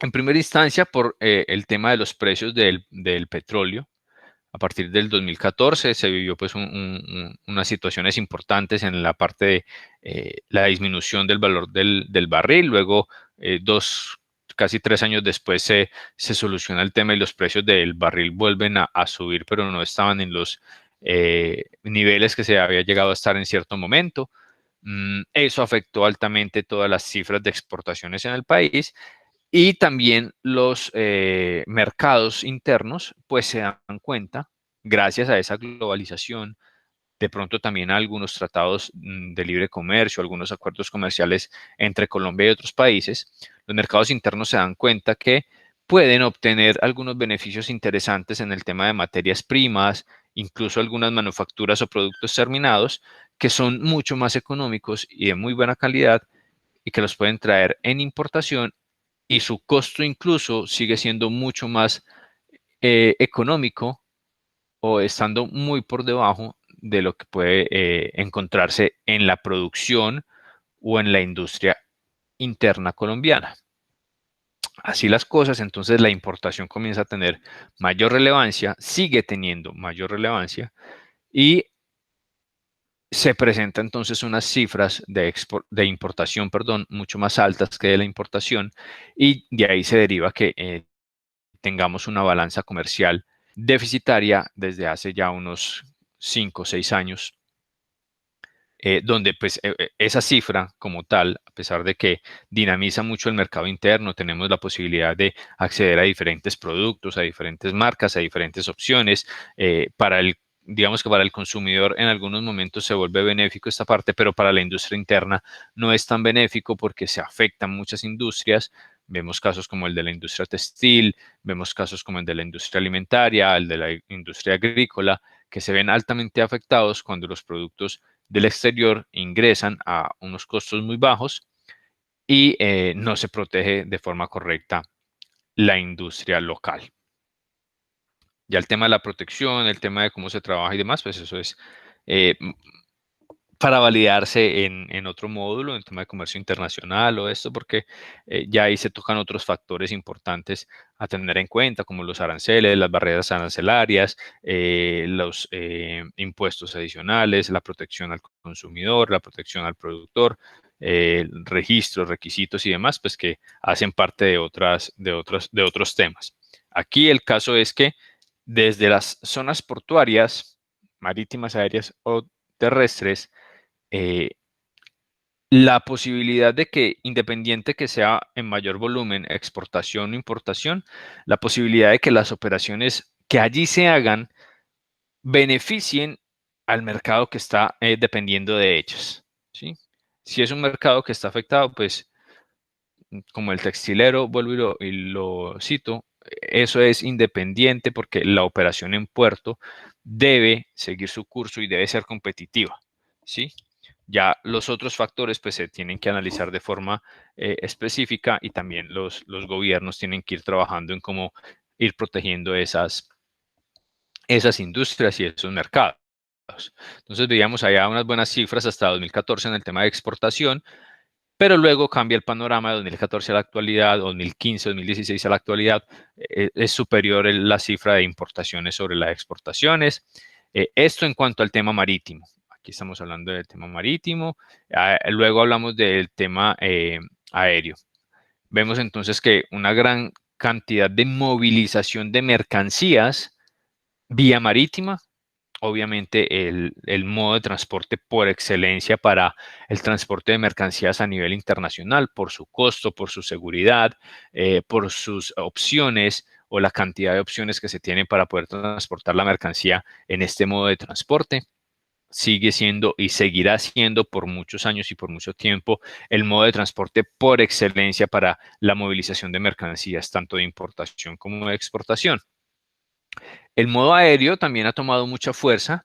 En primera instancia, por el tema de los precios del petróleo. A partir del 2014 se vivió pues unas situaciones importantes en la parte de la disminución del valor del barril. Luego, casi 3 años después se soluciona el tema y los precios del barril vuelven a subir, pero no estaban en los niveles que se había llegado a estar en cierto momento. Eso afectó altamente todas las cifras de exportaciones en el país. Y también los mercados internos pues se dan cuenta, gracias a esa globalización, de pronto también a algunos tratados de libre comercio, algunos acuerdos comerciales entre Colombia y otros países, los mercados internos se dan cuenta que pueden obtener algunos beneficios interesantes en el tema de materias primas, incluso algunas manufacturas o productos terminados que son mucho más económicos y de muy buena calidad y que los pueden traer en importación, y su costo incluso sigue siendo mucho más económico o estando muy por debajo de lo que puede encontrarse en la producción o en la industria interna colombiana. Así las cosas, entonces la importación comienza a tener mayor relevancia, sigue teniendo mayor relevancia y se presenta entonces unas cifras de importación, perdón, mucho más altas que de la importación, y de ahí se deriva que tengamos una balanza comercial deficitaria desde hace ya unos 5 o 6 años, donde pues esa cifra como tal, a pesar de que dinamiza mucho el mercado interno, tenemos la posibilidad de acceder a diferentes productos, a diferentes marcas, a diferentes opciones, digamos que para el consumidor en algunos momentos se vuelve benéfico esta parte, pero para la industria interna no es tan benéfico porque se afectan muchas industrias. Vemos casos como el de la industria textil, vemos casos como el de la industria alimentaria, el de la industria agrícola, que se ven altamente afectados cuando los productos del exterior ingresan a unos costos muy bajos y no se protege de forma correcta la industria local. Ya el tema de la protección, el tema de cómo se trabaja y demás, pues eso es para validarse en otro módulo, en tema de comercio internacional o esto, porque ya ahí se tocan otros factores importantes a tener en cuenta, como los aranceles, las barreras arancelarias, los impuestos adicionales, la protección al consumidor, la protección al productor, registros, requisitos y demás, pues que hacen parte de otros temas. Aquí el caso es que desde las zonas portuarias, marítimas, aéreas o terrestres, la posibilidad de que, independiente que sea en mayor volumen, exportación o importación, la posibilidad de que las operaciones que allí se hagan beneficien al mercado que está dependiendo de ellas, ¿sí? Si es un mercado que está afectado, pues como el textilero, vuelvo y lo cito, eso es independiente porque la operación en puerto debe seguir su curso y debe ser competitiva, ¿sí? Ya los otros factores pues se tienen que analizar de forma específica, y también los gobiernos tienen que ir trabajando en cómo ir protegiendo esas industrias y esos mercados. Entonces veíamos allá unas buenas cifras hasta 2014 en el tema de exportación, pero luego cambia el panorama de 2014 a la actualidad, 2015, 2016 a la actualidad, es superior la cifra de importaciones sobre las exportaciones. Esto en cuanto al tema marítimo. Aquí estamos hablando del tema marítimo. Luego hablamos del tema aéreo. Vemos entonces que una gran cantidad de movilización de mercancías vía marítima. Obviamente el modo de transporte por excelencia para el transporte de mercancías a nivel internacional, por su costo, por su seguridad, por sus opciones o la cantidad de opciones que se tienen para poder transportar la mercancía en este modo de transporte. Sigue siendo y seguirá siendo por muchos años y por mucho tiempo el modo de transporte por excelencia para la movilización de mercancías, tanto de importación como de exportación. El modo aéreo también ha tomado mucha fuerza,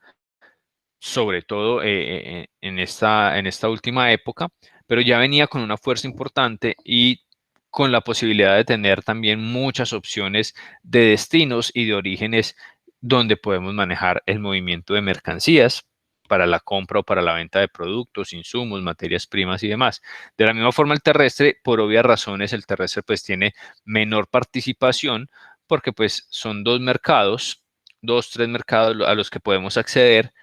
sobre todo en esta última época, pero ya venía con una fuerza importante y con la posibilidad de tener también muchas opciones de destinos y de orígenes donde podemos manejar el movimiento de mercancías. para la compra o para la venta de productos, insumos, materias primas y demás. De la misma forma, el terrestre, por obvias razones, el terrestre pues tiene menor participación porque pues son dos, tres mercados a los que podemos acceder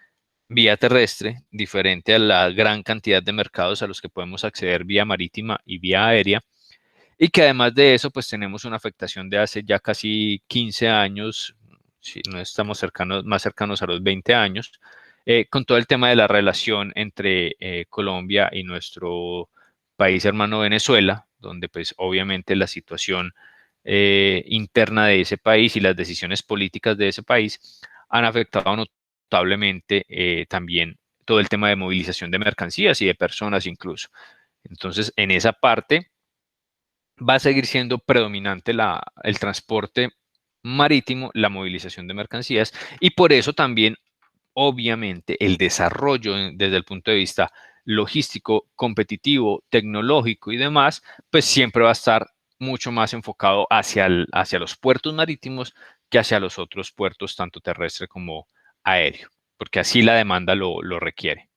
vía terrestre, diferente a la gran cantidad de mercados a los que podemos acceder vía marítima y vía aérea, y que además de eso, pues tenemos una afectación de hace ya casi 15 años, si no estamos más cercanos a los 20 años, con todo el tema de la relación entre Colombia y nuestro país hermano Venezuela, donde pues obviamente la situación interna de ese país y las decisiones políticas de ese país han afectado notablemente también todo el tema de movilización de mercancías y de personas incluso. Entonces, en esa parte va a seguir siendo predominante el transporte marítimo, la movilización de mercancías, y por eso también, obviamente, el desarrollo desde el punto de vista logístico, competitivo, tecnológico y demás, pues siempre va a estar mucho más enfocado hacia los puertos marítimos que hacia los otros puertos, tanto terrestre como aéreo, porque así la demanda lo requiere.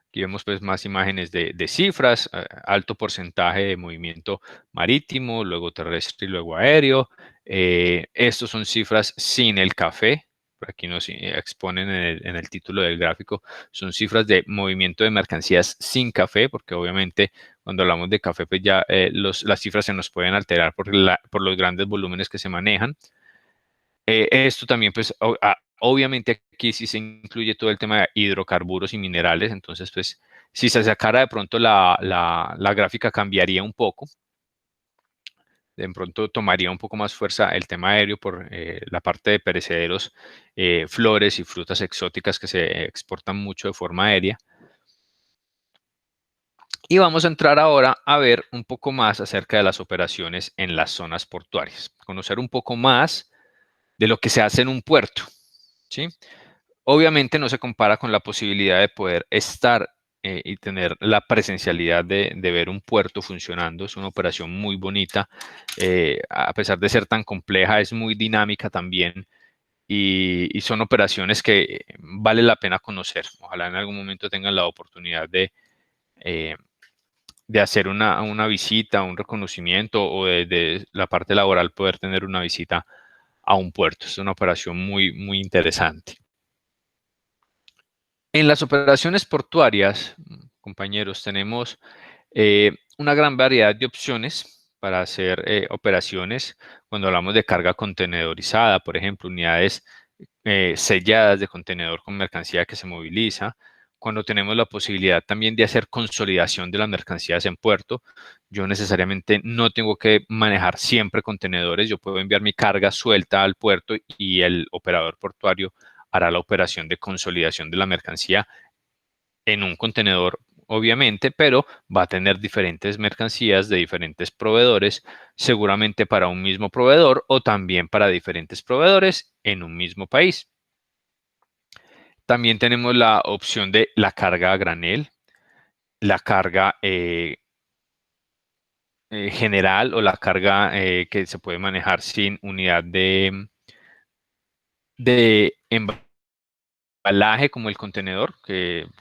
Aquí vemos pues más imágenes de cifras, alto porcentaje de movimiento marítimo, luego terrestre y luego aéreo. Estos son cifras sin el café. Por aquí nos exponen en el título del gráfico. Son cifras de movimiento de mercancías sin café, porque obviamente cuando hablamos de café pues ya las cifras se nos pueden alterar por los grandes volúmenes que se manejan. Esto también, pues, obviamente aquí sí se incluye todo el tema de hidrocarburos y minerales, entonces, pues, si se sacara de pronto la gráfica cambiaría un poco. De pronto tomaría un poco más fuerza el tema aéreo por la parte de perecederos, flores y frutas exóticas que se exportan mucho de forma aérea. Y vamos a entrar ahora a ver un poco más acerca de las operaciones en las zonas portuarias, conocer un poco más de lo que se hace en un puerto, ¿sí? Obviamente no se compara con la posibilidad de poder estar y tener la presencialidad de ver un puerto funcionando. Es una operación muy bonita, a pesar de ser tan compleja, es muy dinámica también y son operaciones que vale la pena conocer. Ojalá en algún momento tengan la oportunidad de hacer una visita, un reconocimiento o de la parte laboral poder tener una visita a un puerto. Es una operación muy, muy interesante. En las operaciones portuarias, compañeros, tenemos una gran variedad de opciones para hacer operaciones. Cuando hablamos de carga contenedorizada, por ejemplo, unidades selladas de contenedor con mercancía que se moviliza. Cuando tenemos la posibilidad también de hacer consolidación de las mercancías en puerto, yo necesariamente no tengo que manejar siempre contenedores, yo puedo enviar mi carga suelta al puerto y el operador portuario hará la operación de consolidación de la mercancía en un contenedor, obviamente, pero va a tener diferentes mercancías de diferentes proveedores, seguramente para un mismo proveedor o también para diferentes proveedores en un mismo país. También tenemos la opción de la carga a granel, la carga general o la carga que se puede manejar sin unidad de embalaje como el contenedor,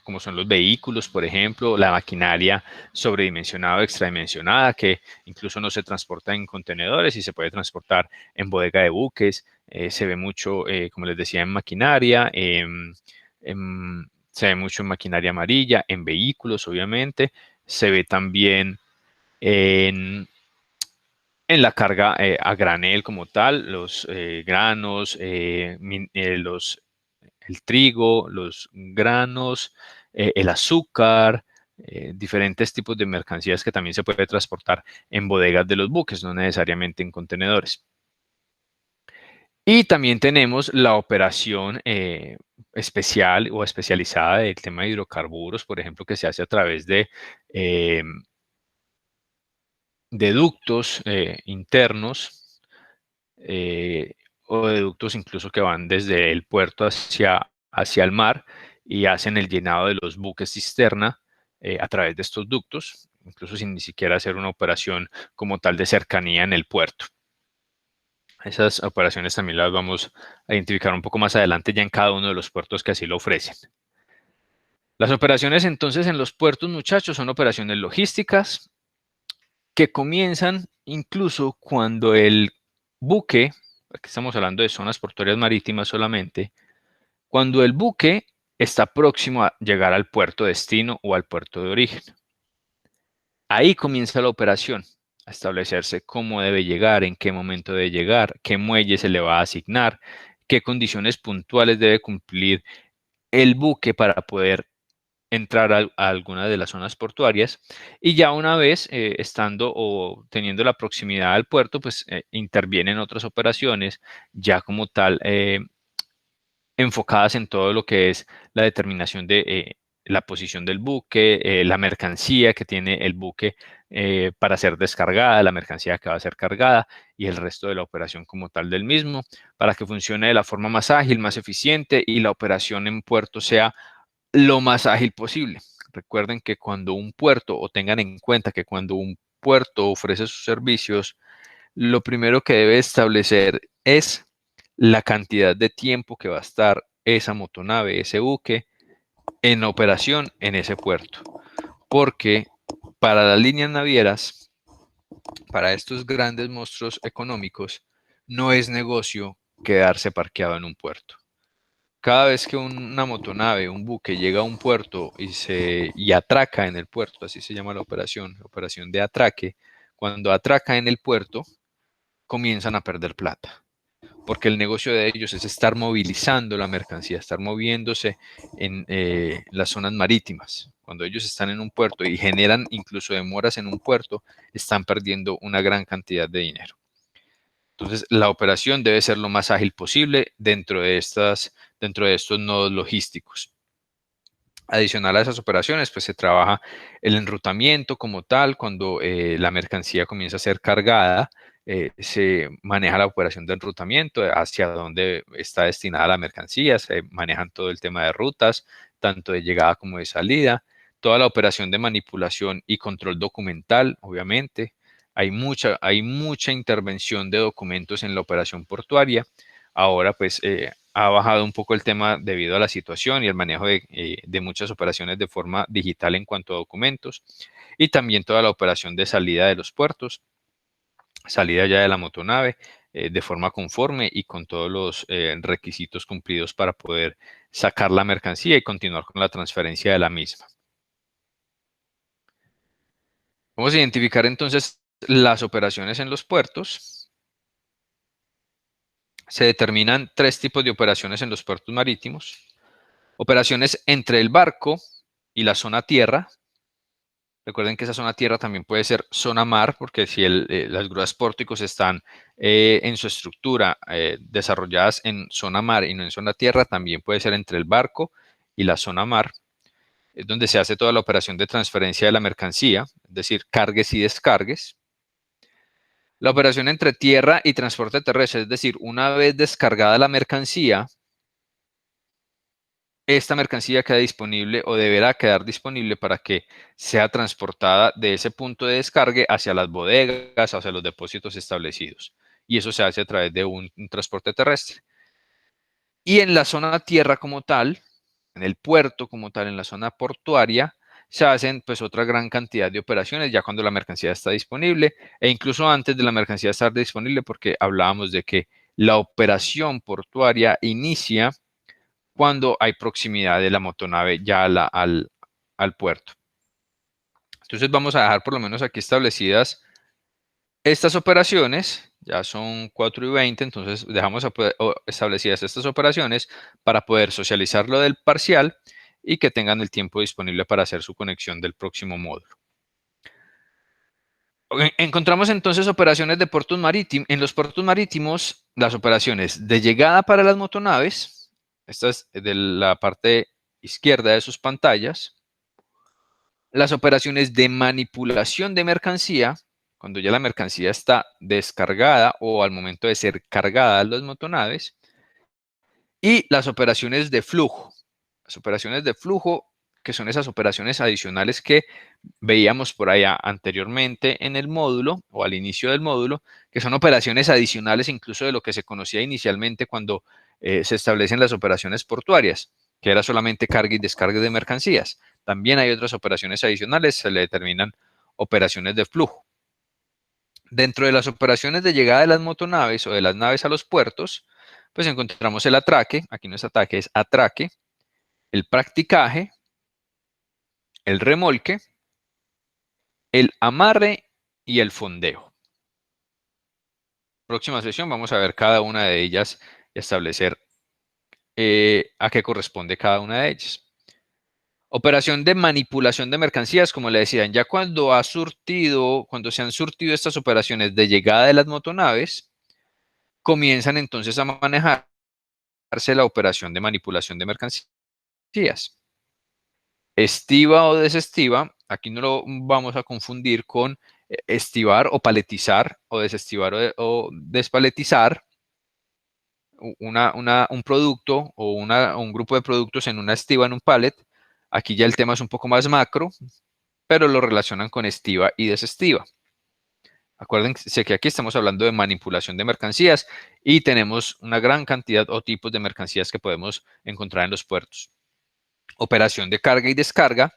como son los vehículos, por ejemplo, la maquinaria sobredimensionada o extradimensionada, que incluso no se transporta en contenedores y se puede transportar en bodega de buques. Se ve mucho, como les decía, en maquinaria, se ve mucho en maquinaria amarilla, en vehículos, obviamente. Se ve también en la carga a granel como tal, los granos, el trigo, los granos, el azúcar, diferentes tipos de mercancías que también se puede transportar en bodegas de los buques, no necesariamente en contenedores. Y también tenemos la operación especial o especializada del tema de hidrocarburos, por ejemplo, que se hace a través de ductos internos o de ductos incluso que van desde el puerto hacia el mar y hacen el llenado de los buques cisterna a través de estos ductos, incluso sin ni siquiera hacer una operación como tal de cercanía en el puerto. Esas operaciones también las vamos a identificar un poco más adelante ya en cada uno de los puertos que así lo ofrecen. Las operaciones entonces en los puertos, muchachos, son operaciones logísticas que comienzan incluso cuando el buque, aquí estamos hablando de zonas portuarias marítimas solamente, cuando el buque está próximo a llegar al puerto de destino o al puerto de origen. Ahí comienza la operación, a establecerse cómo debe llegar, en qué momento debe llegar, qué muelle se le va a asignar, qué condiciones puntuales debe cumplir el buque para poder entrar a alguna de las zonas portuarias, y ya una vez estando o teniendo la proximidad al puerto, pues intervienen otras operaciones ya como tal enfocadas en todo lo que es la determinación de la posición del buque, la mercancía que tiene el buque para ser descargada, la mercancía que va a ser cargada y el resto de la operación como tal del mismo, para que funcione de la forma más ágil, más eficiente y la operación en puerto sea lo más ágil posible. Recuerden que cuando un puerto, o tengan en cuenta que cuando un puerto ofrece sus servicios, lo primero que debe establecer es la cantidad de tiempo que va a estar esa motonave, ese buque, en operación en ese puerto. Porque para las líneas navieras, para estos grandes monstruos económicos, no es negocio quedarse parqueado en un puerto. Cada vez que una motonave, un buque llega a un puerto y atraca en el puerto, así se llama la operación de atraque, cuando atraca en el puerto, comienzan a perder plata, porque el negocio de ellos es estar movilizando la mercancía, estar moviéndose en las zonas marítimas. Cuando ellos están en un puerto y generan incluso demoras en un puerto, están perdiendo una gran cantidad de dinero. Entonces, la operación debe ser lo más ágil posible dentro de estos nodos logísticos. Adicional a esas operaciones, pues se trabaja el enrutamiento como tal. Cuando la mercancía comienza a ser cargada, se maneja la operación de enrutamiento hacia dónde está destinada la mercancía, se manejan todo el tema de rutas, tanto de llegada como de salida, toda la operación de manipulación y control documental, obviamente. Hay mucha intervención de documentos en la operación portuaria. Ahora, pues, ha bajado un poco el tema debido a la situación y el manejo de muchas operaciones de forma digital en cuanto a documentos, y también toda la operación de salida de los puertos, salida ya de la motonave de forma conforme y con todos los requisitos cumplidos para poder sacar la mercancía y continuar con la transferencia de la misma. Vamos a identificar entonces las operaciones en los puertos. Se determinan 3 tipos de operaciones en los puertos marítimos. Operaciones entre el barco y la zona tierra. Recuerden que esa zona tierra también puede ser zona mar, porque si las grúas pórticos están en su estructura desarrolladas en zona mar y no en zona tierra, también puede ser entre el barco y la zona mar. Es donde se hace toda la operación de transferencia de la mercancía, es decir, cargues y descargues. La operación entre tierra y transporte terrestre, es decir, una vez descargada la mercancía, esta mercancía queda disponible o deberá quedar disponible para que sea transportada de ese punto de descargue hacia las bodegas, hacia los depósitos establecidos. Y eso se hace a través de un transporte terrestre. Y en la zona tierra como tal, en el puerto como tal, en la zona portuaria, se hacen pues otra gran cantidad de operaciones ya cuando la mercancía está disponible e incluso antes de la mercancía estar disponible, porque hablábamos de que la operación portuaria inicia cuando hay proximidad de la motonave ya al puerto. Entonces vamos a dejar por lo menos aquí establecidas estas operaciones. Ya son 4:20, entonces dejamos establecidas estas operaciones para poder socializar lo del parcial y que tengan el tiempo disponible para hacer su conexión del próximo módulo. Encontramos entonces operaciones de puertos marítimos. En los puertos marítimos, las operaciones de llegada para las motonaves, esta es de la parte izquierda de sus pantallas. Las operaciones de manipulación de mercancía, cuando ya la mercancía está descargada o al momento de ser cargada a las motonaves. Y las operaciones de flujo. Las operaciones de flujo que son esas operaciones adicionales que veíamos por allá anteriormente en el módulo o al inicio del módulo, que son operaciones adicionales incluso de lo que se conocía inicialmente cuando se establecen las operaciones portuarias, que era solamente carga y descarga de mercancías. También hay otras operaciones adicionales, se le determinan operaciones de flujo. Dentro de las operaciones de llegada de las motonaves o de las naves a los puertos, pues encontramos el atraque, aquí no es ataque, es atraque, el practicaje, el remolque, el amarre y el fondeo. Próxima sesión vamos a ver cada una de ellas y establecer a qué corresponde cada una de ellas. Operación de manipulación de mercancías, como le decían, ya cuando se han surtido estas operaciones de llegada de las motonaves, comienzan entonces a manejarse la operación de manipulación de mercancías. Estiva o desestiva, aquí no lo vamos a confundir con estivar o paletizar o desestivar o despaletizar un producto o un grupo de productos en una estiva, en un pallet. Aquí ya el tema es un poco más macro, pero lo relacionan con estiva y desestiva. Acuérdense que aquí estamos hablando de manipulación de mercancías y tenemos una gran cantidad o tipos de mercancías que podemos encontrar en los puertos. Operación de carga y descarga.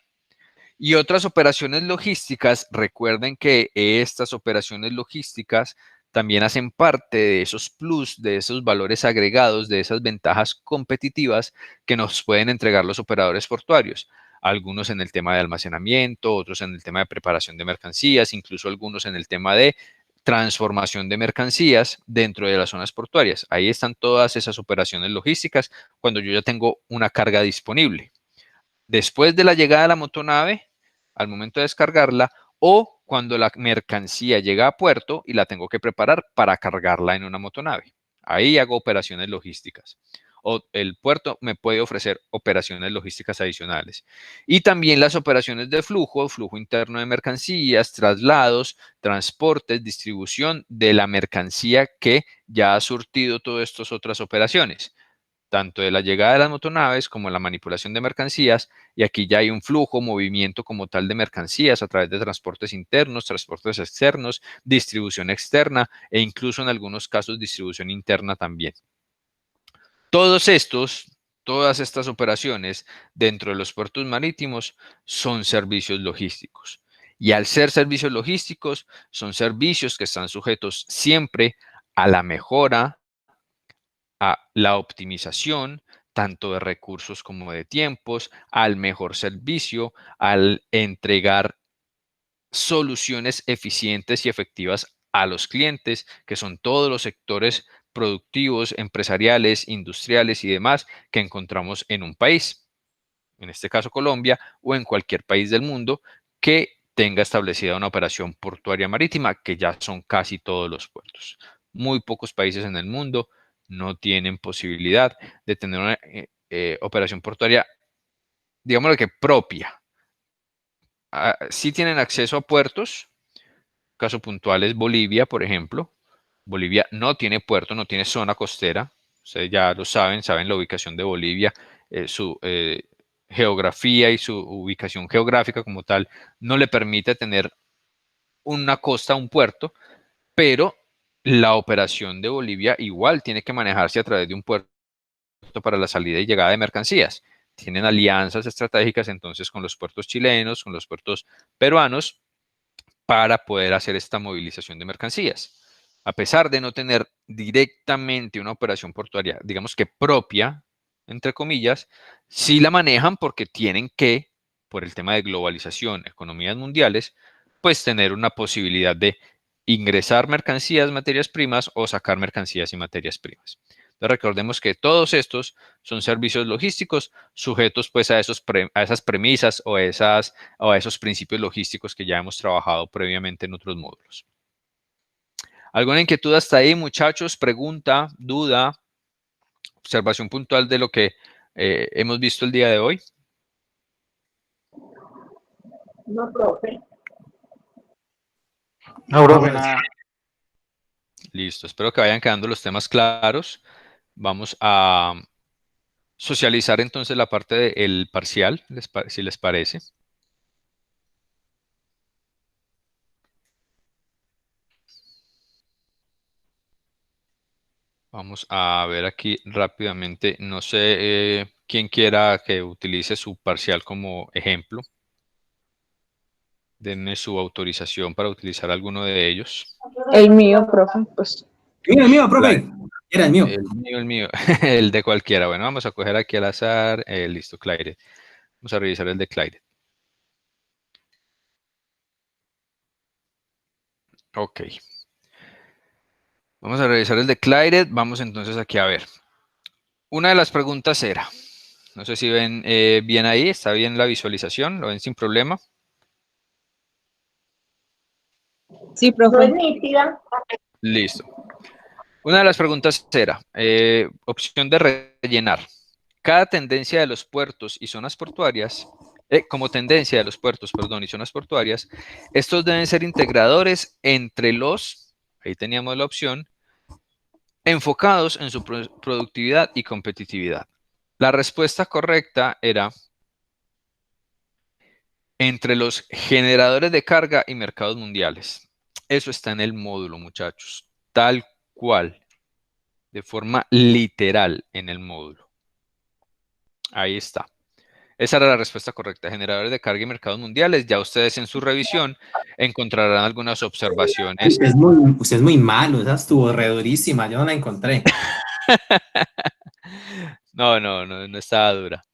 Y otras operaciones logísticas, recuerden que estas operaciones logísticas también hacen parte de esos plus, de esos valores agregados, de esas ventajas competitivas que nos pueden entregar los operadores portuarios. Algunos en el tema de almacenamiento, otros en el tema de preparación de mercancías, incluso algunos en el tema de transformación de mercancías dentro de las zonas portuarias. Ahí están todas esas operaciones logísticas cuando yo ya tengo una carga disponible. Después de la llegada de la motonave, al momento de descargarla, o cuando la mercancía llega a puerto y la tengo que preparar para cargarla en una motonave. Ahí hago operaciones logísticas. O el puerto me puede ofrecer operaciones logísticas adicionales. Y también las operaciones de flujo, flujo interno de mercancías, traslados, transportes, distribución de la mercancía que ya ha surtido todas estas otras operaciones, tanto de la llegada de las motonaves como la manipulación de mercancías, y aquí ya hay un flujo, movimiento como tal de mercancías a través de transportes internos, transportes externos, distribución externa e incluso en algunos casos distribución interna también. Todas estas operaciones dentro de los puertos marítimos son servicios logísticos. Y al ser servicios logísticos, son servicios que están sujetos siempre a la mejora, a la optimización tanto de recursos como de tiempos, al mejor servicio, al entregar soluciones eficientes y efectivas a los clientes, que son todos los sectores productivos, empresariales, industriales y demás que encontramos en un país, en este caso Colombia, o en cualquier país del mundo que tenga establecida una operación portuaria marítima, que ya son casi todos los puertos. Muy pocos países en el mundo no tienen posibilidad de tener una operación portuaria, digámoslo que propia. Sí tienen acceso a puertos, caso puntual es Bolivia, por ejemplo. Bolivia no tiene puerto, no tiene zona costera. Ustedes ya lo saben la ubicación de Bolivia, su geografía y su ubicación geográfica como tal no le permite tener una costa, un puerto, pero la operación de Bolivia igual tiene que manejarse a través de un puerto para la salida y llegada de mercancías. Tienen alianzas estratégicas entonces con los puertos chilenos, con los puertos peruanos, para poder hacer esta movilización de mercancías. A pesar de no tener directamente una operación portuaria, digamos que propia, entre comillas, sí la manejan porque tienen que, por el tema de globalización, economías mundiales, pues tener una posibilidad de ingresar mercancías, materias primas o sacar mercancías y materias primas. Entonces recordemos que todos estos son servicios logísticos sujetos pues a esas premisas o a esos principios logísticos que ya hemos trabajado previamente en otros módulos. ¿Alguna inquietud hasta ahí, muchachos? ¿Pregunta, duda, observación puntual de lo que hemos visto el día de hoy? No, profe. No, profe, nada. Listo, espero que vayan quedando los temas claros. Vamos a socializar entonces la parte del parcial, si les parece. Vamos a ver aquí rápidamente. No sé quién quiera que utilice su parcial como ejemplo. Denme su autorización para utilizar alguno de ellos. El mío, profe, pues. El mío, profe. Era el mío. El mío, el de cualquiera. Bueno, vamos a coger aquí al azar. Listo, Claire. Vamos a revisar el de Claire. Ok. Vamos a revisar el de Claire. Vamos entonces aquí a ver. Una de las preguntas era, no sé si ven bien ahí, está bien la visualización, lo ven sin problema. Sí, No es profe. nítida. Listo. Una de las preguntas era, opción de rellenar. Cada tendencia de los puertos y zonas portuarias, como tendencia de los puertos, perdón, y zonas portuarias, estos deben ser integradores entre los, ahí teníamos la opción, enfocados en su productividad y competitividad. La respuesta correcta era entre los generadores de carga y mercados mundiales. Eso está en el módulo, muchachos, tal cual, de forma literal en el módulo. Ahí está. Esa era la respuesta correcta. Generadores de carga y mercados mundiales. Ya ustedes en su revisión encontrarán algunas observaciones. Usted es muy malo, esa estuvo re durísima, yo no la encontré. No estaba dura.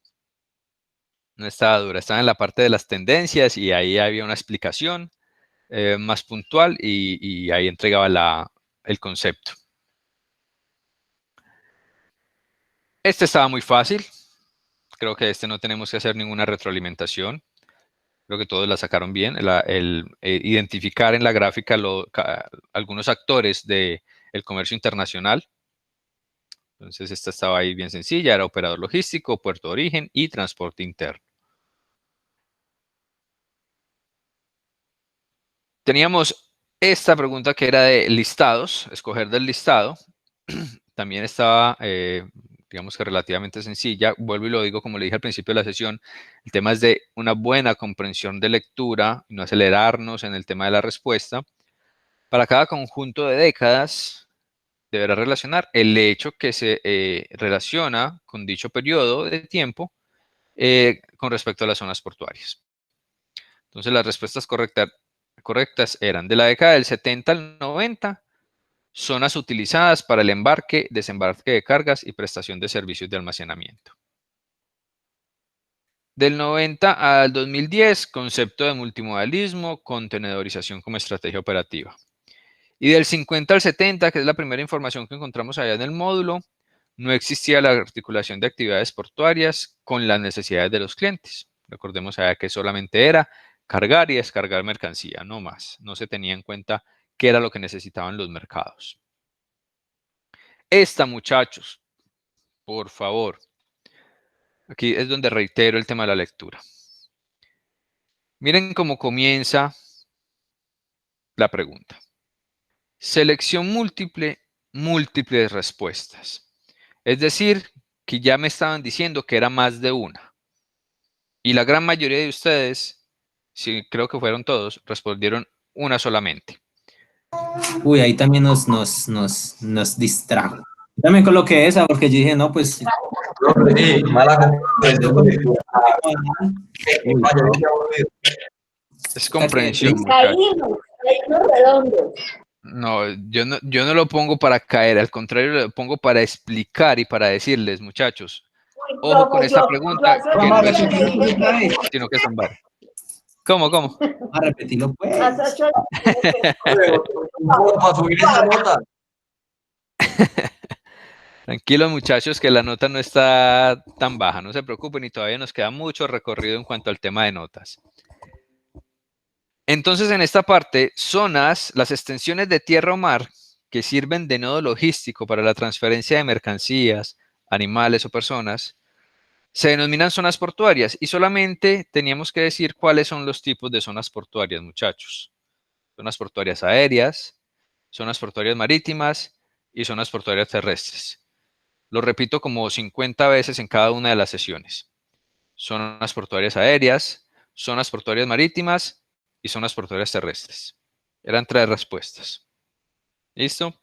No estaba dura. Estaba en la parte de las tendencias y ahí había una explicación más puntual y ahí entregaba el concepto. Este estaba muy fácil. Creo que este no tenemos que hacer ninguna retroalimentación. Creo que todos la sacaron bien. Identificar en la gráfica algunos actores del comercio internacional. Entonces esta estaba ahí bien sencilla. Era operador logístico, puerto de origen y transporte interno. Teníamos esta pregunta que era de listados, escoger del listado. También estaba, digamos que relativamente sencilla. Vuelvo y lo digo como le dije al principio de la sesión, el tema es de una buena comprensión de lectura y no acelerarnos en el tema de la respuesta. Para cada conjunto de décadas deberá relacionar el hecho que se relaciona con dicho periodo de tiempo con respecto a las zonas portuarias. Entonces las respuestas correctas eran de la década del 70 al 90, zonas utilizadas para el embarque, desembarque de cargas y prestación de servicios de almacenamiento. Del 90 al 2010, concepto de multimodalismo, contenedorización como estrategia operativa. Y del 50 al 70, que es la primera información que encontramos allá en el módulo, no existía la articulación de actividades portuarias con las necesidades de los clientes. Recordemos allá que solamente era cargar y descargar mercancía, no más. No se tenía en cuenta qué era lo que necesitaban los mercados. Esta, muchachos, por favor. Aquí es donde reitero el tema de la lectura. Miren cómo comienza la pregunta. Selección múltiple, múltiples respuestas. Es decir, que ya me estaban diciendo que era más de una. Y la gran mayoría de ustedes, sí, creo que fueron todos, respondieron una solamente. Uy, ahí también nos distrajo. Yo también coloqué esa porque yo dije, no, pues. Sí, mala comprensión de lectura. Es comprensión, muchachos. Caímos redondos. No, yo no lo pongo para caer, al contrario, lo pongo para explicar y para decirles, muchachos, ojo con esta pregunta, que no es sino que son varias. ¿Cómo? A repetirlo, pues. Para subir esa nota. Tranquilos, muchachos, que la nota no está tan baja, no se preocupen y todavía nos queda mucho recorrido en cuanto al tema de notas. Entonces, en esta parte, zonas, las extensiones de tierra o mar que sirven de nodo logístico para la transferencia de mercancías, animales o personas, se denominan zonas portuarias y solamente teníamos que decir cuáles son los tipos de zonas portuarias, muchachos. Zonas portuarias aéreas, zonas portuarias marítimas y zonas portuarias terrestres. Lo repito como 50 veces en cada una de las sesiones. Zonas portuarias aéreas, zonas portuarias marítimas y zonas portuarias terrestres. Eran 3 respuestas. ¿Listo?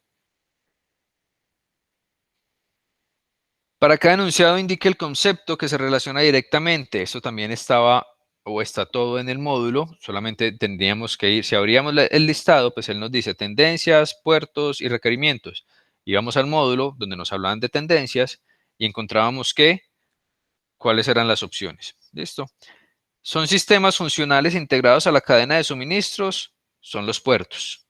Para cada enunciado indique el concepto que se relaciona directamente. Esto también estaba o está todo en el módulo. Solamente tendríamos que ir, si abríamos el listado, pues él nos dice tendencias, puertos y requerimientos. Íbamos al módulo donde nos hablaban de tendencias y encontrábamos cuáles eran las opciones. ¿Listo? Son sistemas funcionales integrados a la cadena de suministros, son los puertos.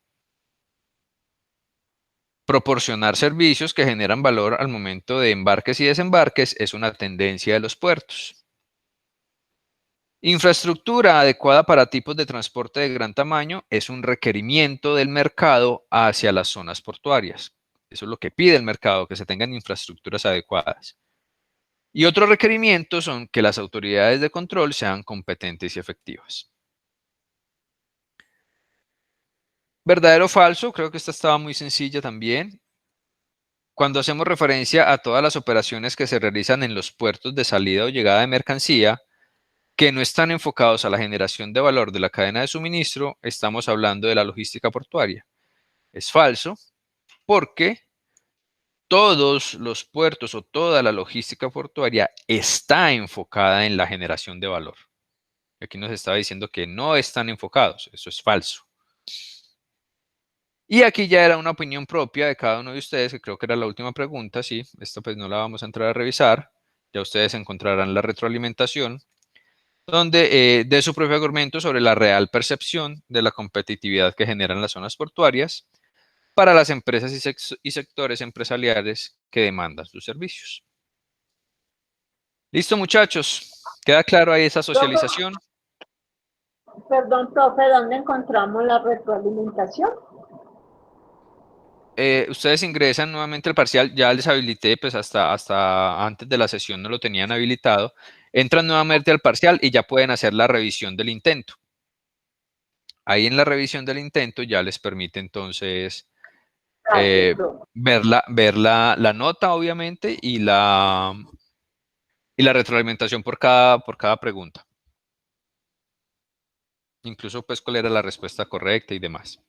Proporcionar servicios que generan valor al momento de embarques y desembarques es una tendencia de los puertos. Infraestructura adecuada para tipos de transporte de gran tamaño es un requerimiento del mercado hacia las zonas portuarias. Eso es lo que pide el mercado, que se tengan infraestructuras adecuadas. Y otros requerimientos son que las autoridades de control sean competentes y efectivas. ¿Verdadero o falso? Creo que esta estaba muy sencilla también. Cuando hacemos referencia a todas las operaciones que se realizan en los puertos de salida o llegada de mercancía, que no están enfocados a la generación de valor de la cadena de suministro, estamos hablando de la logística portuaria. Es falso, porque todos los puertos o toda la logística portuaria está enfocada en la generación de valor. Aquí nos estaba diciendo que no están enfocados. Eso es falso. Y aquí ya era una opinión propia de cada uno de ustedes, que creo que era la última pregunta, sí, esta pues no la vamos a entrar a revisar, ya ustedes encontrarán la retroalimentación, donde de su propio argumento sobre la real percepción de la competitividad que generan las zonas portuarias para las empresas y sectores empresariales que demandan sus servicios. Listo, muchachos, ¿queda claro ahí esa socialización? Perdón, profe, ¿dónde encontramos la retroalimentación? Ustedes ingresan nuevamente al parcial, ya les habilité, pues hasta antes de la sesión no lo tenían habilitado, entran nuevamente al parcial y ya pueden hacer la revisión del intento. Ahí en la revisión del intento ya les permite entonces ver la nota, obviamente, y la retroalimentación por cada pregunta. Incluso pues cuál era la respuesta correcta y demás.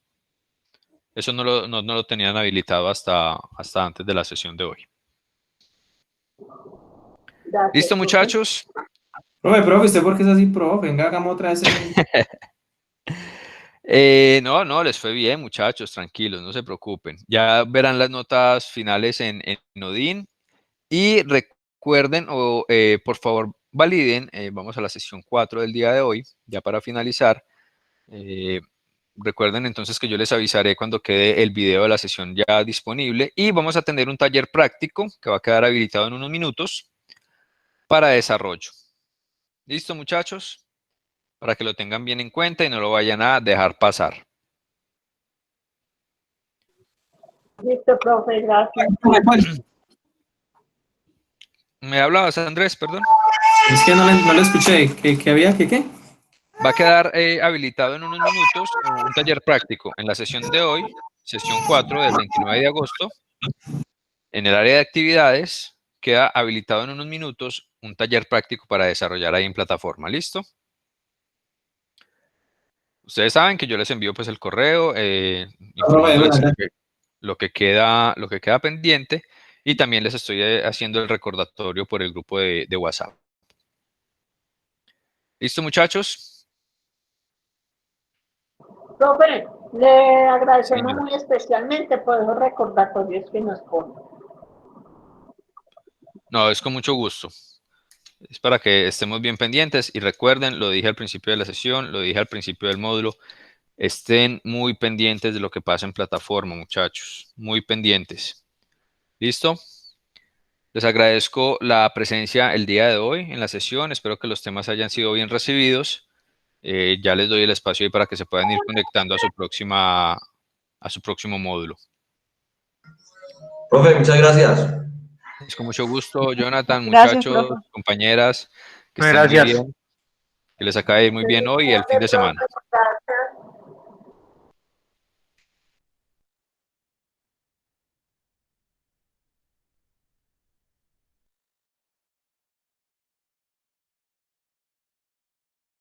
Eso no lo tenían habilitado hasta antes de la sesión de hoy. Gracias, ¿Listo, muchachos? Profe, ¿usted por qué es así, profe? Venga, hagamos otra vez. No, les fue bien, muchachos, tranquilos, no se preocupen. Ya verán las notas finales en Odin. Y recuerden, por favor, validen, vamos a la sesión 4 del día de hoy, ya para finalizar. Recuerden entonces que yo les avisaré cuando quede el video de la sesión ya disponible y vamos a tener un taller práctico que va a quedar habilitado en unos minutos para desarrollo. ¿Listo, muchachos? Para que lo tengan bien en cuenta y no lo vayan a dejar pasar. Listo, profe, gracias. ¿Me hablabas, Andrés? Perdón. Es que no lo escuché. ¿Qué había? ¿Qué? Va a quedar habilitado en unos minutos un taller práctico en la sesión de hoy, sesión 4 del 29 de agosto. En el área de actividades queda habilitado en unos minutos un taller práctico para desarrollar ahí en plataforma. ¿Listo? Ustedes saben que yo les envío pues el correo informándoles lo que queda pendiente y también les estoy haciendo el recordatorio por el grupo de WhatsApp. ¿Listo, muchachos? Profe, le agradecemos muy especialmente por esos recordatorios que nos pone. No, es con mucho gusto. Es para que estemos bien pendientes y recuerden, lo dije al principio de la sesión, lo dije al principio del módulo, estén muy pendientes de lo que pasa en plataforma, muchachos, muy pendientes. ¿Listo? Les agradezco la presencia el día de hoy en la sesión, espero que los temas hayan sido bien recibidos. Ya les doy el espacio ahí para que se puedan ir conectando a su próximo módulo. Profe, muchas gracias. Es con mucho gusto, Jonathan, Gracias, muchachos, profe. compañeras, que estén muy Gracias. bien, que les acabe muy bien hoy y el fin de semana.